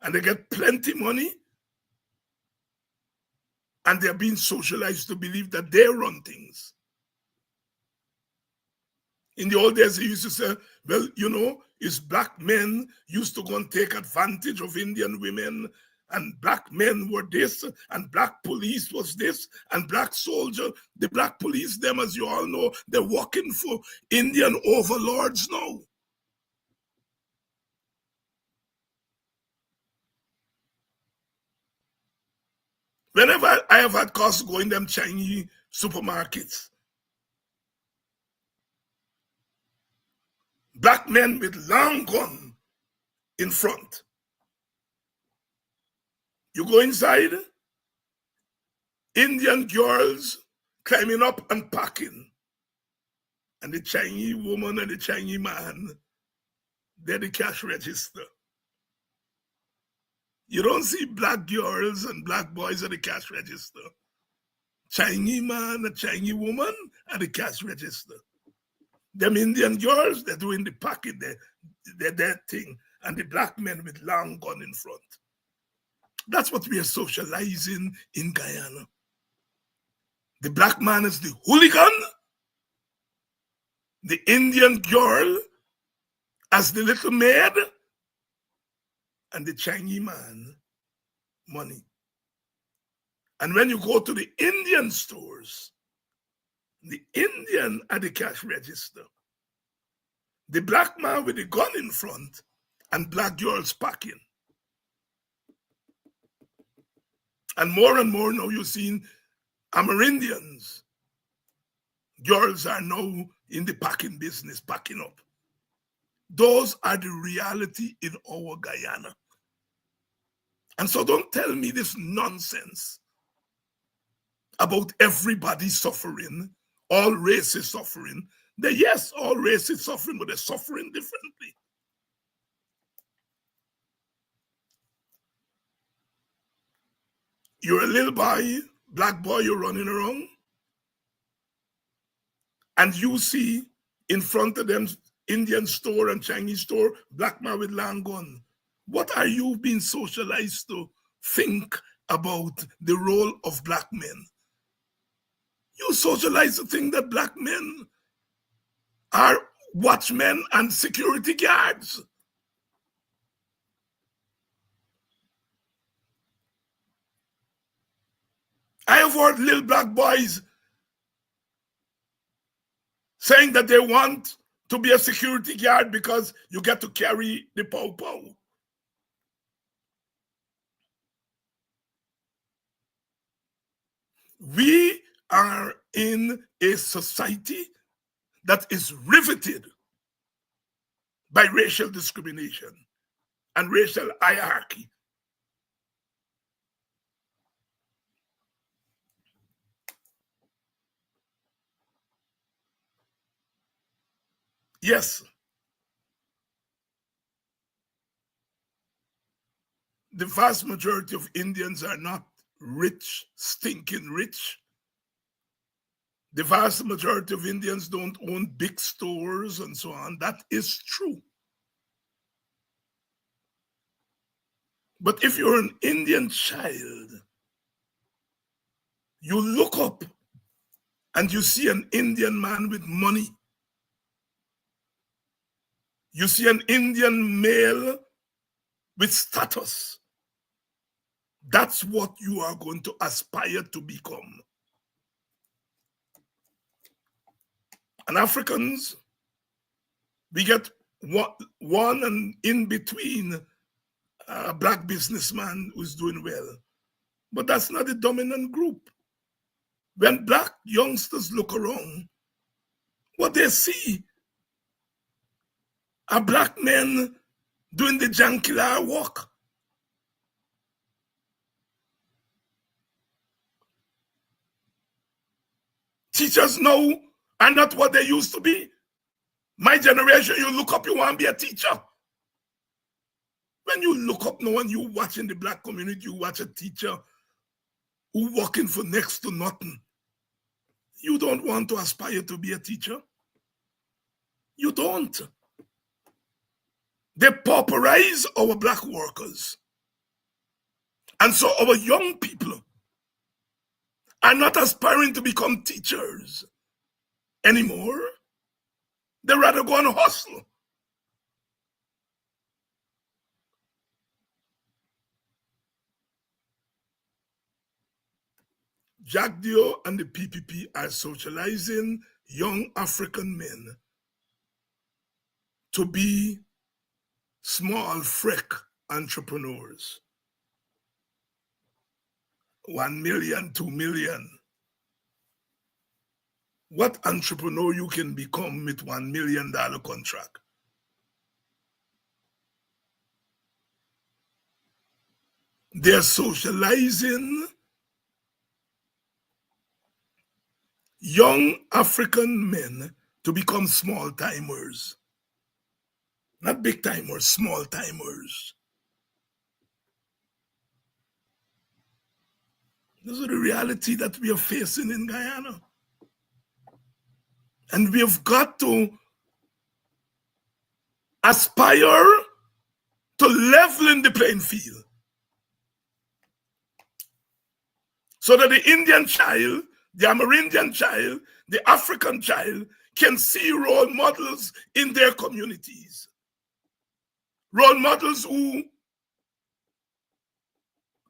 and they get plenty money, and they're being socialized to believe that they run things. In the old days, they used to say, well, it's black men used to go and take advantage of Indian women, and black men were this, and black police was this, and black soldier. The black police, them, as you all know, they're working for Indian overlords now. Whenever I have had cause to go in them Chinese supermarkets, black men with long gun in front. You go inside, Indian girls climbing up and packing. And the Chinese woman and the Chinese man, they're the cash register. You don't see black girls and black boys at the cash register. Chinese man and Chinese woman at the cash register. Them Indian girls, they're doing the pocket, their thing, and the black men with long gun in front. That's what we are socializing in Guyana. The black man is the hooligan, the Indian girl as the little maid, and the Chinese man, money. And when you go to the Indian stores, the Indian at the cash register, the black man with the gun in front, and black girls packing. And more now you're seeing Amerindians. Girls are now in the packing business, packing up. Those are the reality in our Guyana. And so don't tell me this nonsense about everybody suffering all races suffering. Yes, all races suffering, but they're suffering differently. You're a little boy, black boy, you're running around, and you see in front of them Indian store and Chinese store, black man with long gun. What are you being socialized to think about the role of black men? You socialize to think that black men are watchmen and security guards. I have heard little black boys saying that they want to be a security guard because you get to carry the pow-pow. We are in a society that is riveted by racial discrimination and racial hierarchy. Yes, the vast majority of Indians are not rich, stinking rich. The vast majority of Indians don't own big stores and so on. That is true. But if you're an Indian child, you look up and you see an Indian man with money. You see an Indian male with status. That's what you are going to aspire to become. And Africans, we get one and in between a black businessman who's doing well. But that's not the dominant group. When black youngsters look around, what they see are black men doing the Jankila work. Teachers now are not what they used to be. My generation, you look up, you want to be a teacher. When you look up now and you watch in the black community, you watch a teacher who working for next to nothing. You don't want to aspire to be a teacher. You don't. They pauperize our black workers. And so our young people are not aspiring to become teachers anymore. They rather go and hustle. Jack Dio and the PPP are socializing young African men to be small, freak entrepreneurs. 1 million, 2 million. What entrepreneur you can become with $1 million contract? They're socializing young African men to become small timers. Not big timers, small timers. This is the reality that we are facing in Guyana. And we have got to aspire to leveling the playing field. So that the Indian child, the Amerindian child, the African child can see role models in their communities. Role models who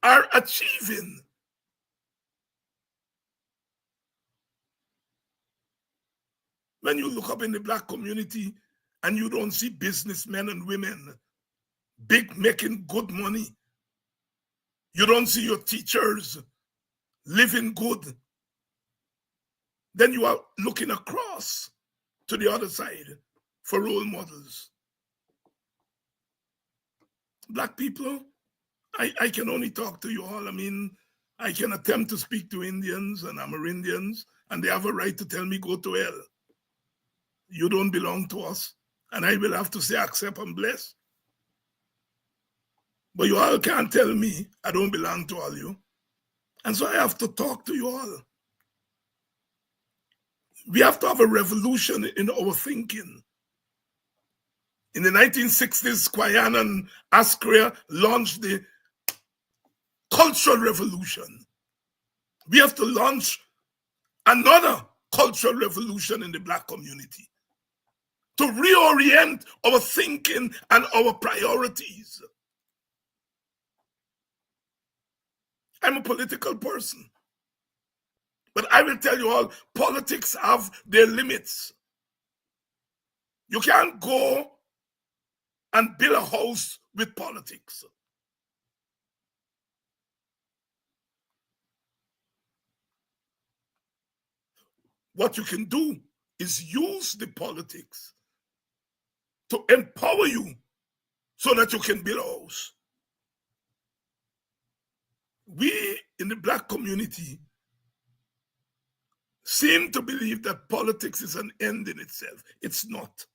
are achieving. When you look up in the black community and you don't see businessmen and women big making good money, you don't see your teachers living good, then you are looking across to the other side for role models. Black people, I can only talk to you all. I mean, I can attempt to speak to Indians and Amerindians and they have a right to tell me go to hell. You don't belong to us. And I will have to say accept and bless. But you all can't tell me I don't belong to all you. And so I have to talk to you all. We have to have a revolution in our thinking. In the 1960s, Kwayan Asquith launched the cultural revolution. We have to launch another cultural revolution in the Black community to reorient our thinking and our priorities. I'm a political person, but I will tell you all, politics have their limits. You can't go and build a house with politics. What you can do is use the politics to empower you so that you can build a house. We in the Black community seem to believe that politics is an end in itself. It's not.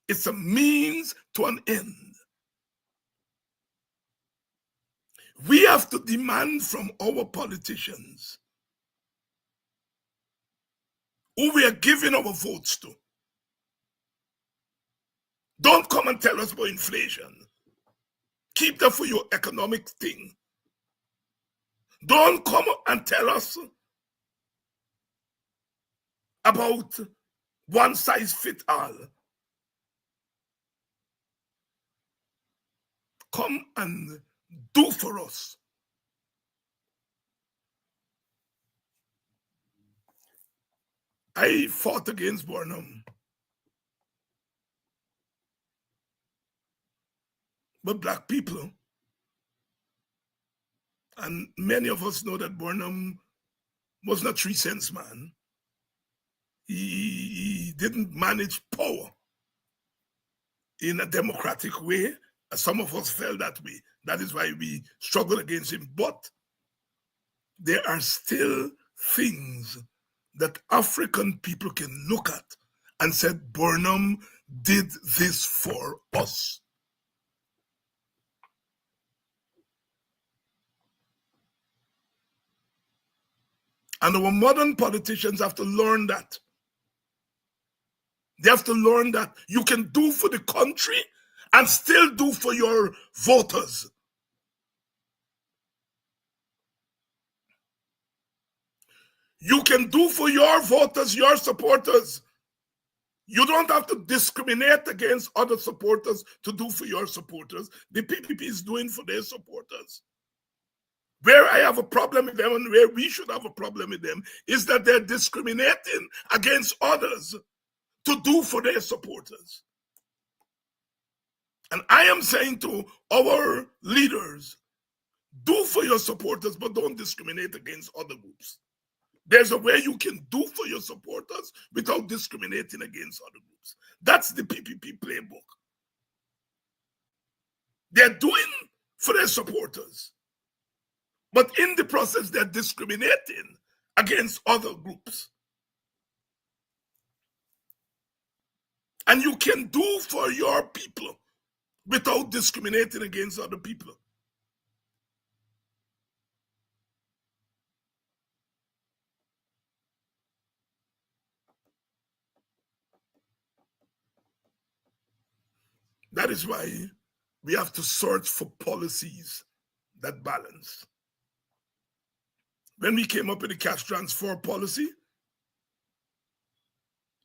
It's a means to an end. We have to demand from our politicians, who we are giving our votes to, don't come and tell us about inflation. Keep that for your economic thing. Don't come and tell us about one size fit all. Come and do for us. I fought against Burnham. But Black people, and many of us know that Burnham was not 3 cents man. He didn't manage power in a democratic way. Some of us felt that way. That is why we struggled against him. But there are still things that African people can look at and said, Burnham did this for us. And our modern politicians have to learn that. They have to learn that you can do for the country and still do for your voters. You can do for your voters, your supporters. You don't have to discriminate against other supporters to do for your supporters. The PPP is doing for their supporters. Where I have a problem with them and where we should have a problem with them is that they're discriminating against others to do for their supporters. And I am saying to our leaders, do for your supporters, but don't discriminate against other groups. There's a way you can do for your supporters without discriminating against other groups. That's the PPP playbook. They're doing for their supporters, but in the process, they're discriminating against other groups. And you can do for your people without discriminating against other people. That is why we have to search for policies that balance. When we came up with the cash transfer policy,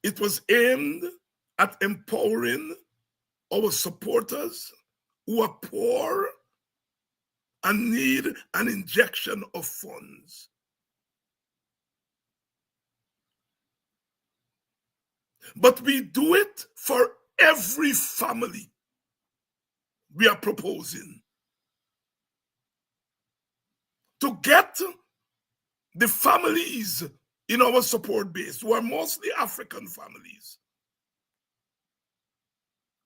it was aimed at empowering our supporters who are poor and need an injection of funds. But we do it for every family we are proposing to get the families in our support base, who are mostly African families.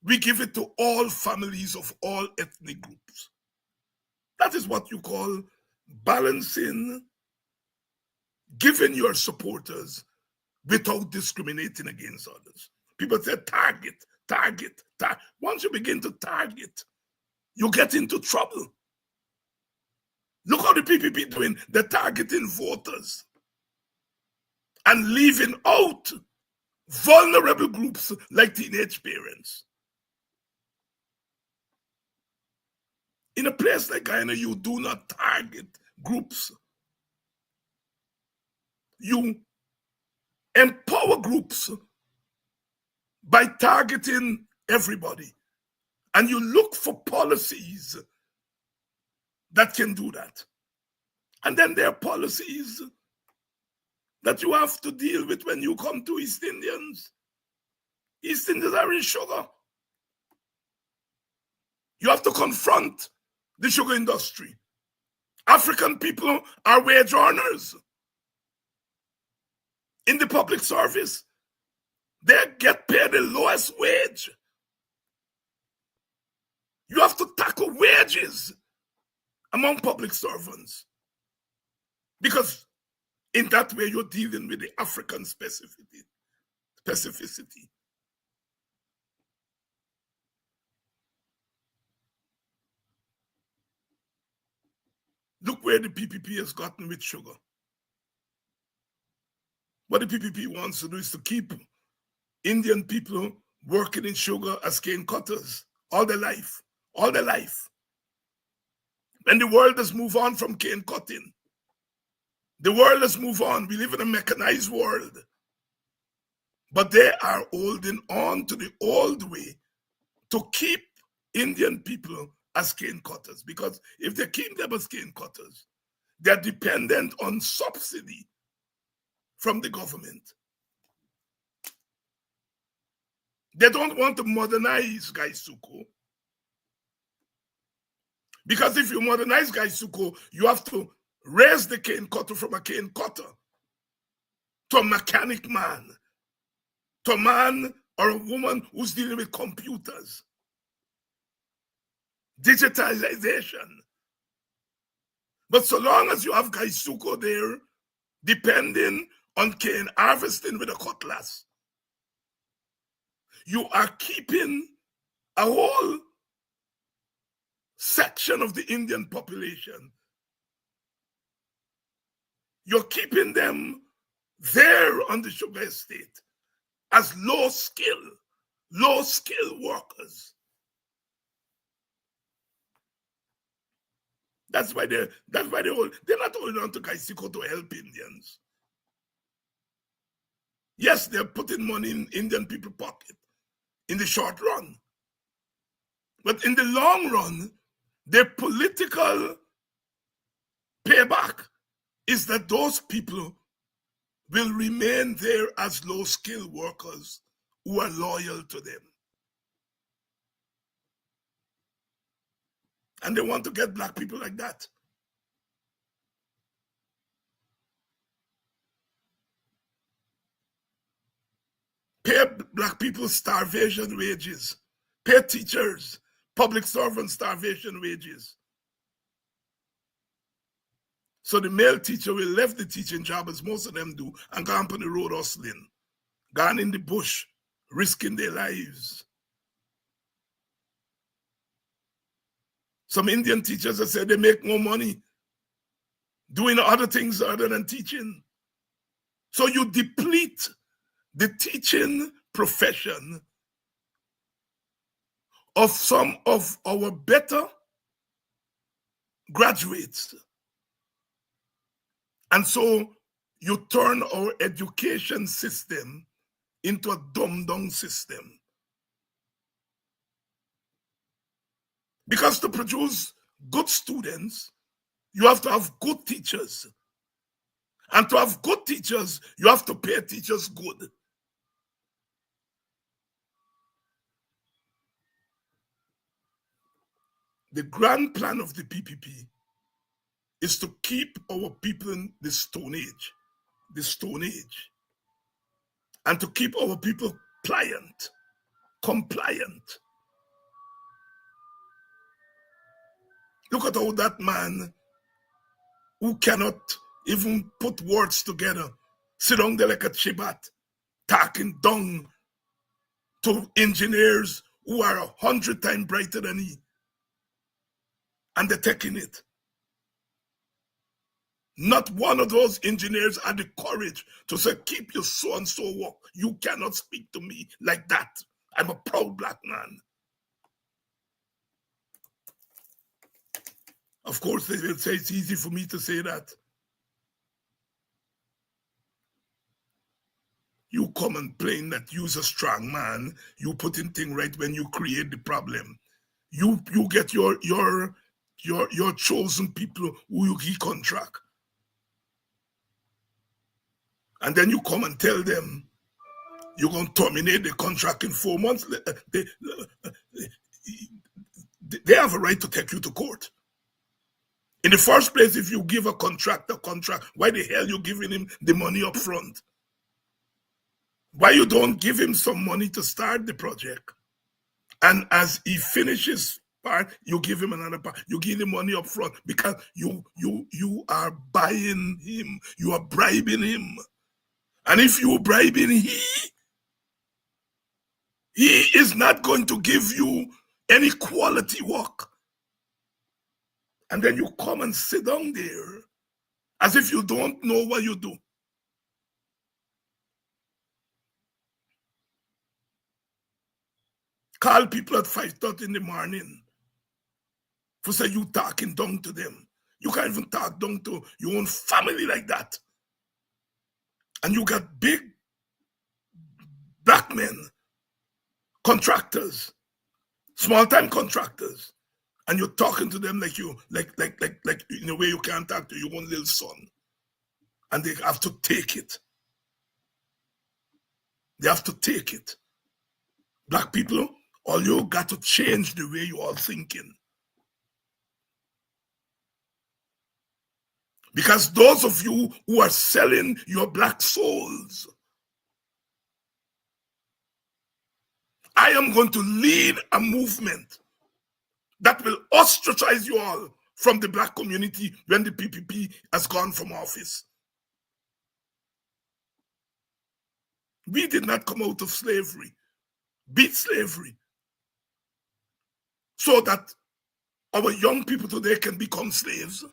We give it to all families of all ethnic groups. That is what you call balancing giving your supporters without discriminating against others. People say target, target, target. Once you begin to target, you get into trouble. Look how the PPP doing. They're targeting voters and leaving out vulnerable groups like teenage parents. In a place like Guyana, you do not target groups. You empower groups by targeting everybody. And you look for policies that can do that. And then there are policies that you have to deal with when you come to East Indians. East Indians are in sugar. You have to confront the sugar industry. African people are wage earners. In the public service, they get paid the lowest wage. You have to tackle wages among public servants, because in that way you're dealing with the African specificity. Look where the PPP has gotten with sugar. What the PPP wants to do is to keep Indian people working in sugar as cane cutters all their life. All their life. When the world has moved on from cane cutting, the world has moved on. We live in a mechanized world. But they are holding on to the old way to keep Indian people as cane cutters. Because if they keep them as cane cutters, they're dependent on subsidy from the government. They don't want to modernize Gaisuko. Because if you modernize Gaisuko, you have to raise the cane cutter from a cane cutter to a mechanic man, to a man or a woman who's dealing with computers. Digitalization. But so long as you have Gaisuko there, depending on cane harvesting with a cutlass, you are keeping a whole section of the Indian population. You're keeping them there on the sugar estate as low skill workers. That's why they're not holding on to Gaisuko to help Indians. Yes, they're putting money in Indian people's pocket in the short run. But in the long run, their political payback is that those people will remain there as low-skilled workers who are loyal to them. And they want to get black people like that. Pay black people starvation wages. Pay teachers, public servants starvation wages. So the male teacher will leave the teaching job, as most of them do, and go on the road hustling, gone in the bush, risking their lives. Some Indian teachers have said they make more money doing other things other than teaching. So you deplete the teaching profession of some of our better graduates. And so you turn our education system into a dumbed-down system. Because to produce good students, you have to have good teachers. And to have good teachers, you have to pay teachers good. The grand plan of the PPP is to keep our people in the Stone Age, and to keep our people pliant, compliant. Look at how that man who cannot even put words together, sit down there like a chibat, talking down to engineers who are 100 times brighter than he. And they're taking it. Not one of those engineers had the courage to say, keep your so-and-so work. You cannot speak to me like that. I'm a proud black man. Of course, they will say it's easy for me to say that. You come and claim that you're a strong man. You put in things right when you create the problem. You get your chosen people who you give contract. And then you come and tell them you're going to terminate the contract in 4 months. They have a right to take you to court. In the first place, if you give a contractor a contract, why the hell you giving him the money up front? Why you don't give him some money to start the project? And as he finishes part, you give him another part. You give him money up front because you are buying him. You are bribing him. And if you bribing he is not going to give you any quality work. And then you come and sit down there as if you don't know what you do. Call people at 5:30 in the morning for say you talking down to them. You can't even talk down to your own family like that. And you got big black men, contractors, small-time contractors, and you're talking to them like in a way you can't talk to your own little son. And they have to take it. They have to take it. Black people, all you got to change the way you are thinking. Because those of you who are selling your black souls, I am going to lead a movement that will ostracize you all from the black community when the PPP has gone from office. We did not come out of slavery, beat slavery, so that our young people today can become slaves.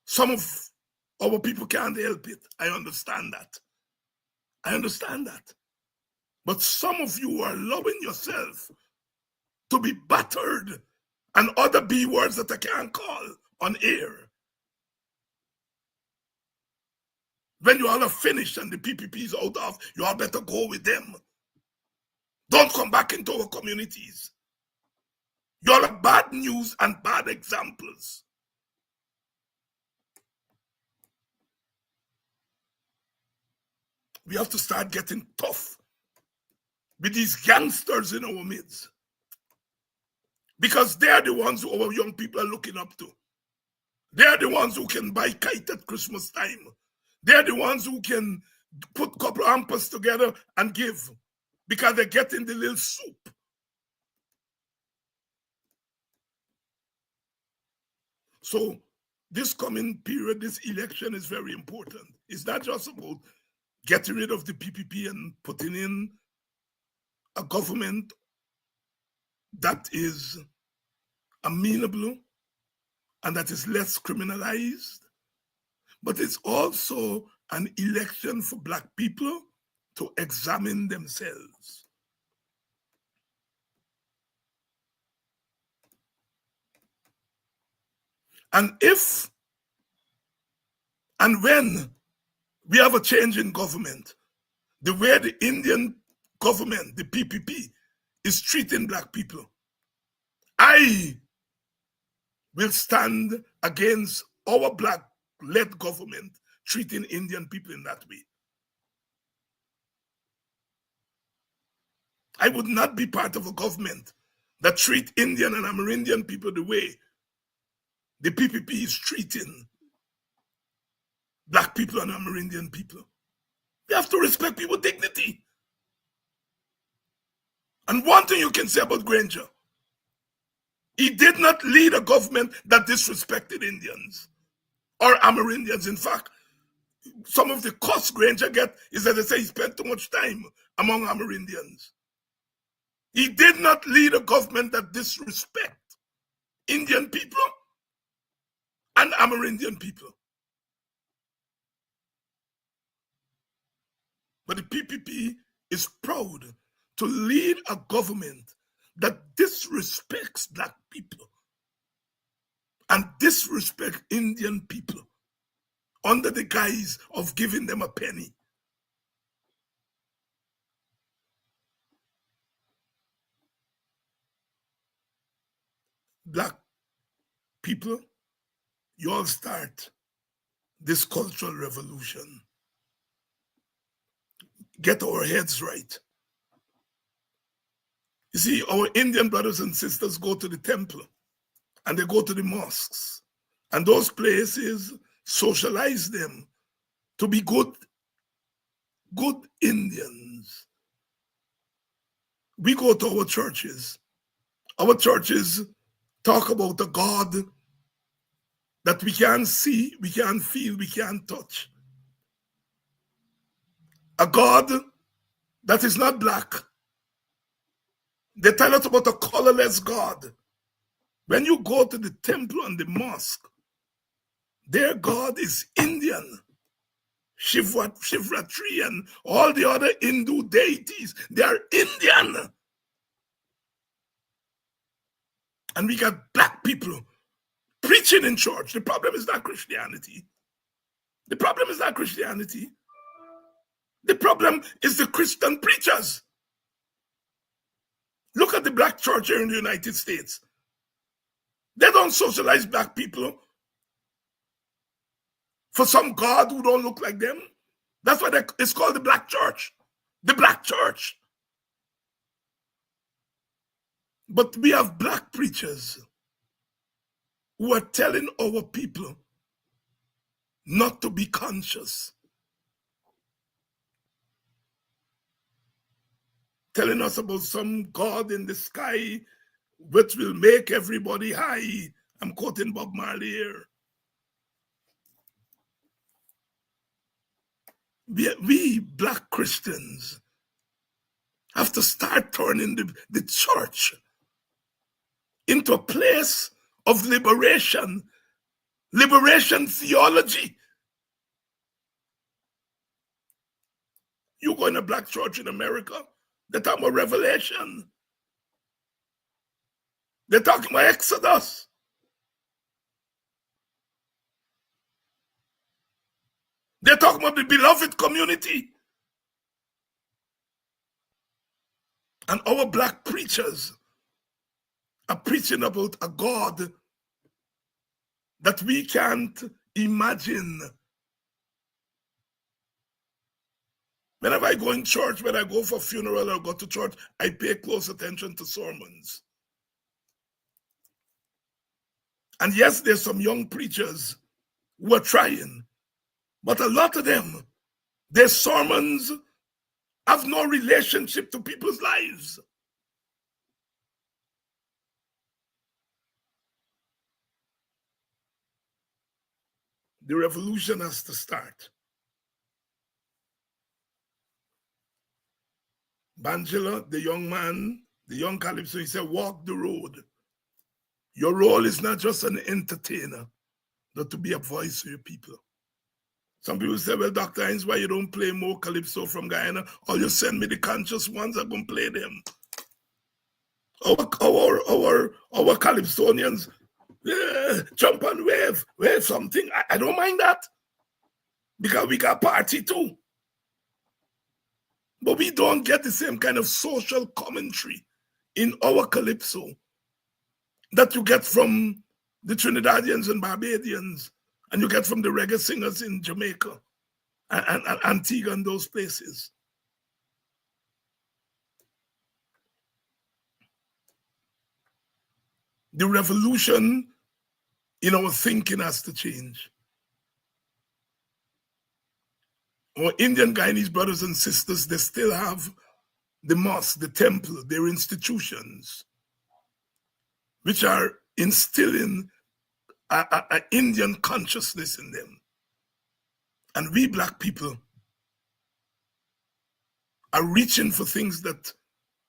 Some of our people can't help it. I understand that. I understand that. But some of you are allowing yourself to be battered and other B words that I can't call on air. When you all are finished and the PPP is out of, you all better go with them. Don't come back into our communities. You all are bad news and bad examples. We have to start getting tough with these gangsters in our midst. Because they're the ones who our young people are looking up to. They're the ones who can buy kite at Christmas time. They're the ones who can put a couple of hampers together and give because they're getting the little soup. So this coming period, this election is very important. It's not just about getting rid of the PPP and putting in a government that is amenable and that is less criminalized, but it's also an election for black people to examine themselves. And if and when we have a change in government, the way the Indian government, the PPP, is treating black people, I will stand against our black-led government treating Indian people in that way. I would not be part of a government that treat Indian and Amerindian people the way the PPP is treating black people and Amerindian people. We have to respect people's dignity. And one thing you can say about Granger, He did not lead a government that disrespected Indians or Amerindians. In fact, some of the cost Granger get is that they say he spent too much time among Amerindians. He did not lead a government that disrespect Indian people and Amerindian people. But the PPP is proud to lead a government that disrespects black people and disrespect Indian people under the guise of giving them a penny. Black people, you all start this cultural revolution. Get our heads right. You see, our Indian brothers and sisters go to the temple and they go to the mosques, and those places socialize them to be good Indians. We go to our churches. Our churches talk about a God that we can't see, we can't feel, we can't touch. A God that is not black. They tell us about a colorless God. When you go to the temple and the mosque, their God is Indian. Shivratri and all the other Hindu deities, they are Indian. And we got black people preaching in church. The problem is not Christianity. The problem is not Christianity. The problem is the Christian preachers. Look at the black church here in the United States. They don't socialize black people for some God who don't look like them. That's why it's called the black church. The black church. But we have black preachers who are telling our people not to be conscious. Telling us about some God in the sky which will make everybody high. I'm quoting Bob Marley here. We black Christians have to start turning the church into a place of liberation theology. You go in a black church in America, they're talking about Revelation. They're talking about Exodus. They're talking about the beloved community. And our black preachers are preaching about a God that we can't imagine. Whenever I go in church, when I go for a funeral or go to church, I pay close attention to sermons. And yes, there's some young preachers who are trying, but a lot of them, their sermons have no relationship to people's lives. The revolution has to start. Bangela, the young man, the young Calypso, he said, walk the road. Your role is not just an entertainer, but to be a voice for your people. Some people say, well, Dr. Hines, why you don't play more Calypso from Guyana? Or you send me the conscious ones, I'm going to play them. Our Calypsonians, jump and wave something. I don't mind that. Because we got party too. But we don't get the same kind of social commentary in our Calypso that you get from the Trinidadians and Barbadians, and you get from the reggae singers in Jamaica and Antigua and those places. The revolution in our thinking has to change. Our Indian Guyanese brothers and sisters, they still have the mosque, the temple, their institutions. which are instilling an Indian consciousness in them. And we black people are reaching for things that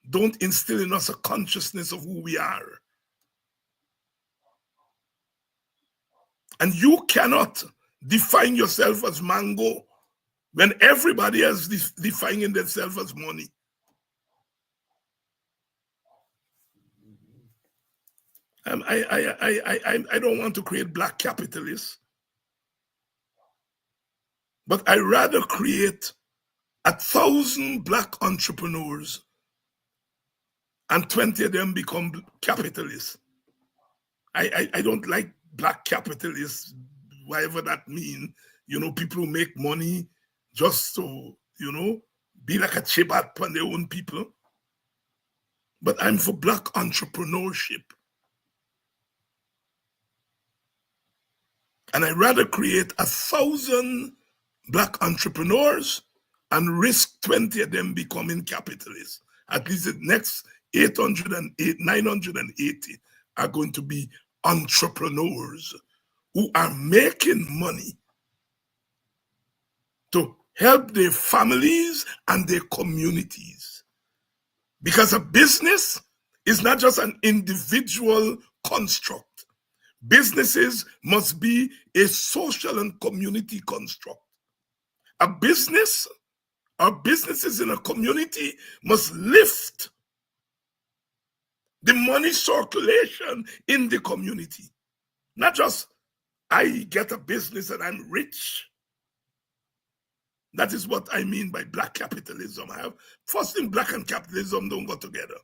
don't instill in us a consciousness of who we are. And you cannot define yourself as mango when everybody else is defining themselves as money. I don't want to create black capitalists, but I rather create 1,000 black entrepreneurs and 20 of them become capitalists. I don't like black capitalists, whatever that means. You know, people who make money just to, you know, be like a chibat on their own people. But I'm for black entrepreneurship. And I'd rather create 1,000 black entrepreneurs and risk 20 of them becoming capitalists. At least the next 980 are going to be entrepreneurs who are making money to help their families and their communities. Because a business is not just an individual construct. Businesses must be a social and community construct. A business or businesses in a community must lift the money circulation in the community. Not just, I get a business and I'm rich. That is what I mean by black capitalism. First thing, black and capitalism don't go together.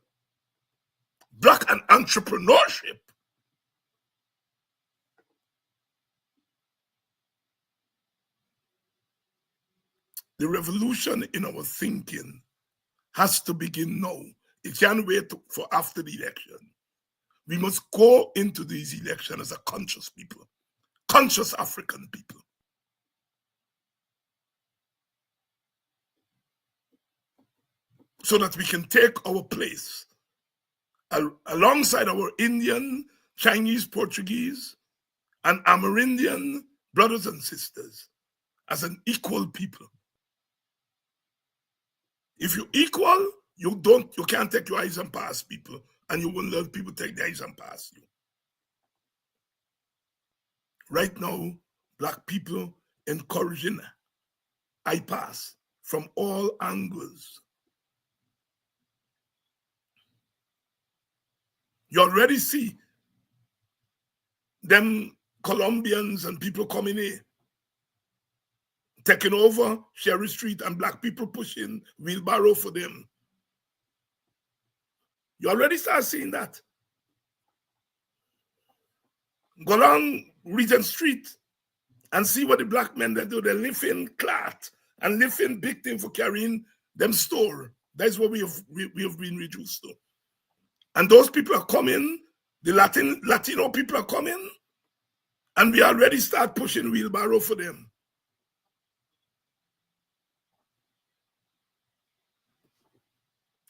Black and entrepreneurship. The revolution in our thinking has to begin now. It can't wait for after the election. We must go into these elections as a conscious people, conscious African people. So that we can take our place alongside our Indian, Chinese, Portuguese, and Amerindian brothers and sisters as an equal people. If you're equal, you can't take your eyes and pass people, and you won't let people take their eyes and pass you. Right now, black people encouraging I pass from all angles. You already see them Colombians and people coming in, taking over Sherry Street and black people pushing wheelbarrow for them. You already start seeing that. Go along Regent Street and see what the black men they do. They live in cloth and live in big thing for carrying them store. That's what we have been reduced to. And those people are coming, the Latino people are coming, and we already start pushing wheelbarrow for them.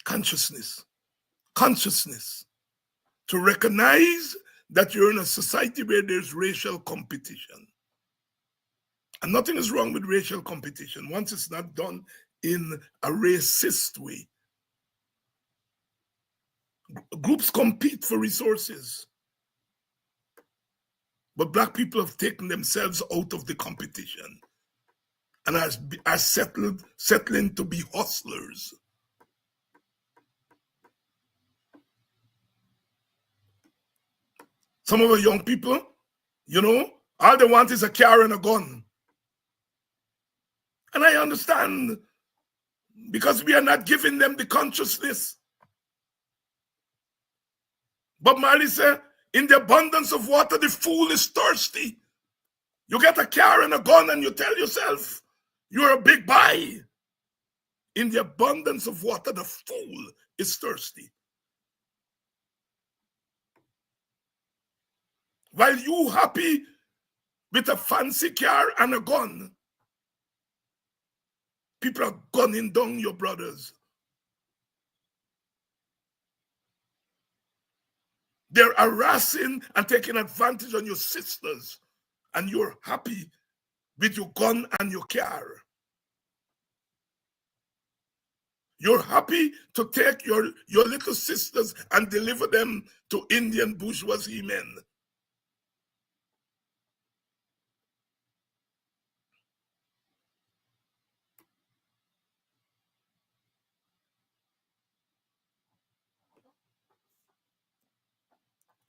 Consciousness to recognize that you're in a society where there's racial competition. And nothing is wrong with racial competition once it's not done in a racist way. Groups compete for resources. But black people have taken themselves out of the competition and are settling to be hustlers. Some of our young people, you know, all they want is a car and a gun. And I understand, because we are not giving them the consciousness. Bob Marley said, in the abundance of water, the fool is thirsty. You get a car and a gun and you tell yourself, you're a big boy. In the abundance of water, the fool is thirsty. While you happy with a fancy car and a gun, people are gunning down your brothers. They're harassing and taking advantage on your sisters, and you're happy with your gun and your car. You're happy to take your little sisters and deliver them to Indian bourgeoisie men.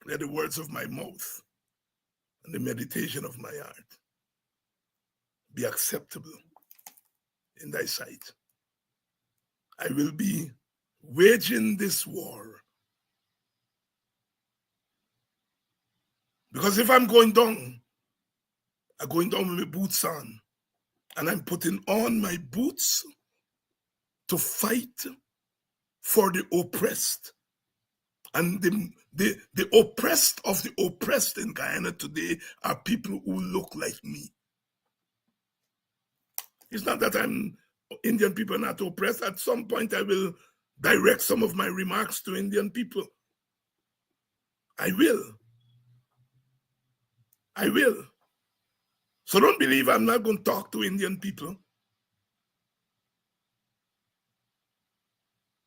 Let the words of my mouth and the meditation of my heart be acceptable in thy sight. I will be waging this war. Because if I'm going down with my boots on, and I'm putting on my boots to fight for the oppressed. And the oppressed of the oppressed in Guyana today are people who look like me. It's not that Indian people are not oppressed. At some point, I will direct some of my remarks to Indian people. I will. So don't believe I'm not going to talk to Indian people.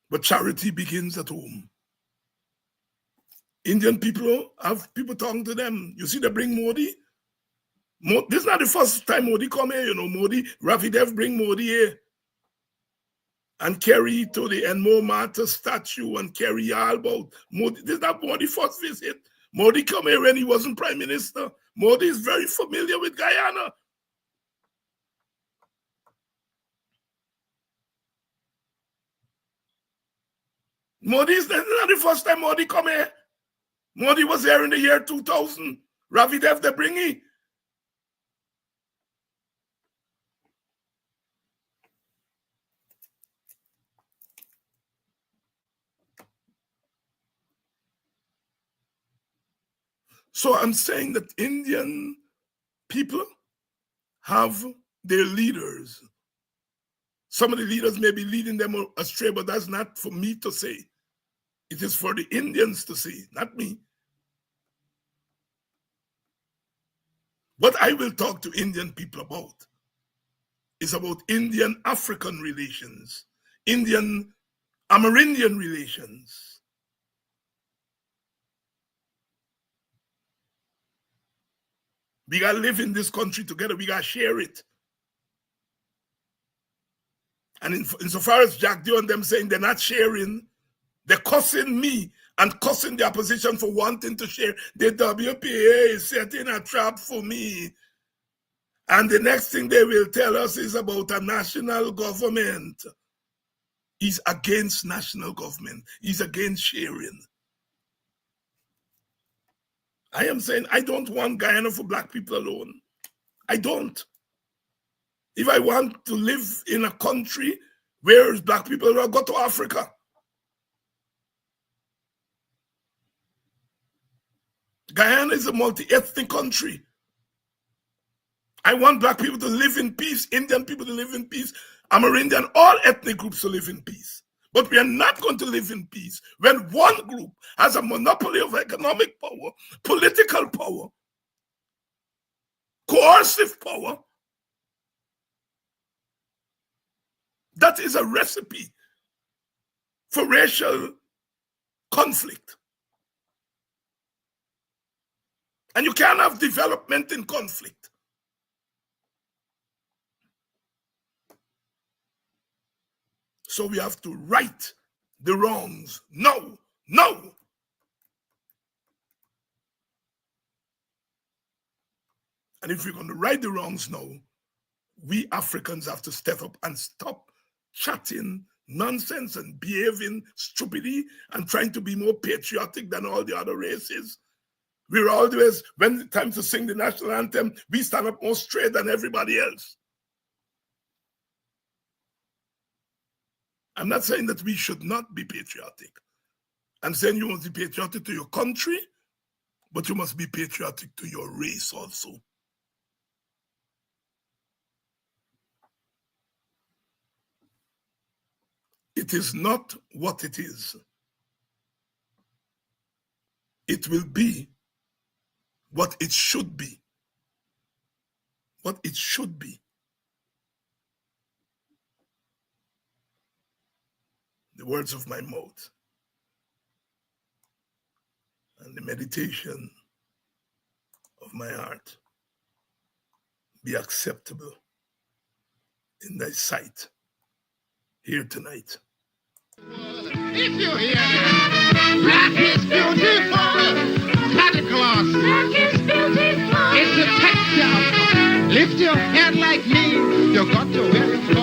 But charity begins at home. Indian people have people talking to them. You see, they bring Modi. This is not the first time Modi come here, Modi. Ravi Dev bring Modi here. And carry to the Enmo Mata statue and carry all about. Modi, this is not Modi's first visit. Modi come here when he wasn't prime minister. Modi is very familiar with Guyana. Modi is not the first time Modi come here. Modi was here in the year 2000. Ravi Dev they bring him. So I'm saying that Indian people have their leaders. Some of the leaders may be leading them astray, but that's not for me to say. It is for the Indians to say, not me. What I will talk to Indian people about is about Indian-African relations, Indian-Amerindian relations. We got to live in this country together. We got to share it. And insofar as Jack Dio and them saying they're not sharing, they're cussing me and cussing the opposition for wanting to share. The WPA is setting a trap for me. And the next thing they will tell us is about a national government. He's against national government. He's against sharing. I am saying I don't want Guyana for black people alone. I don't. If I want to live in a country where black people, I'll go to Africa. Guyana is a multi-ethnic country. I want black people to live in peace, Indian people to live in peace, Amerindian, all ethnic groups to live in peace. But we are not going to live in peace when one group has a monopoly of economic power, political power, coercive power. That is a recipe for racial conflict. And you can't have development in conflict. So we have to right the wrongs. No. And if we're going to right the wrongs now, we Africans have to step up and stop chatting nonsense and behaving stupidly and trying to be more patriotic than all the other races. We're always, when it's time to sing the national anthem, we stand up more straight than everybody else. I'm not saying that we should not be patriotic. I'm saying you must be patriotic to your country, but you must be patriotic to your race also. It is not what it is. it will be what it should be. What it should be. The words of my mouth and the meditation of my heart be acceptable in thy sight here tonight. If you hear that, black is beautiful. Santa Claus. Black is beautiful. It's a textile. Lift your head like me. You got to wear it.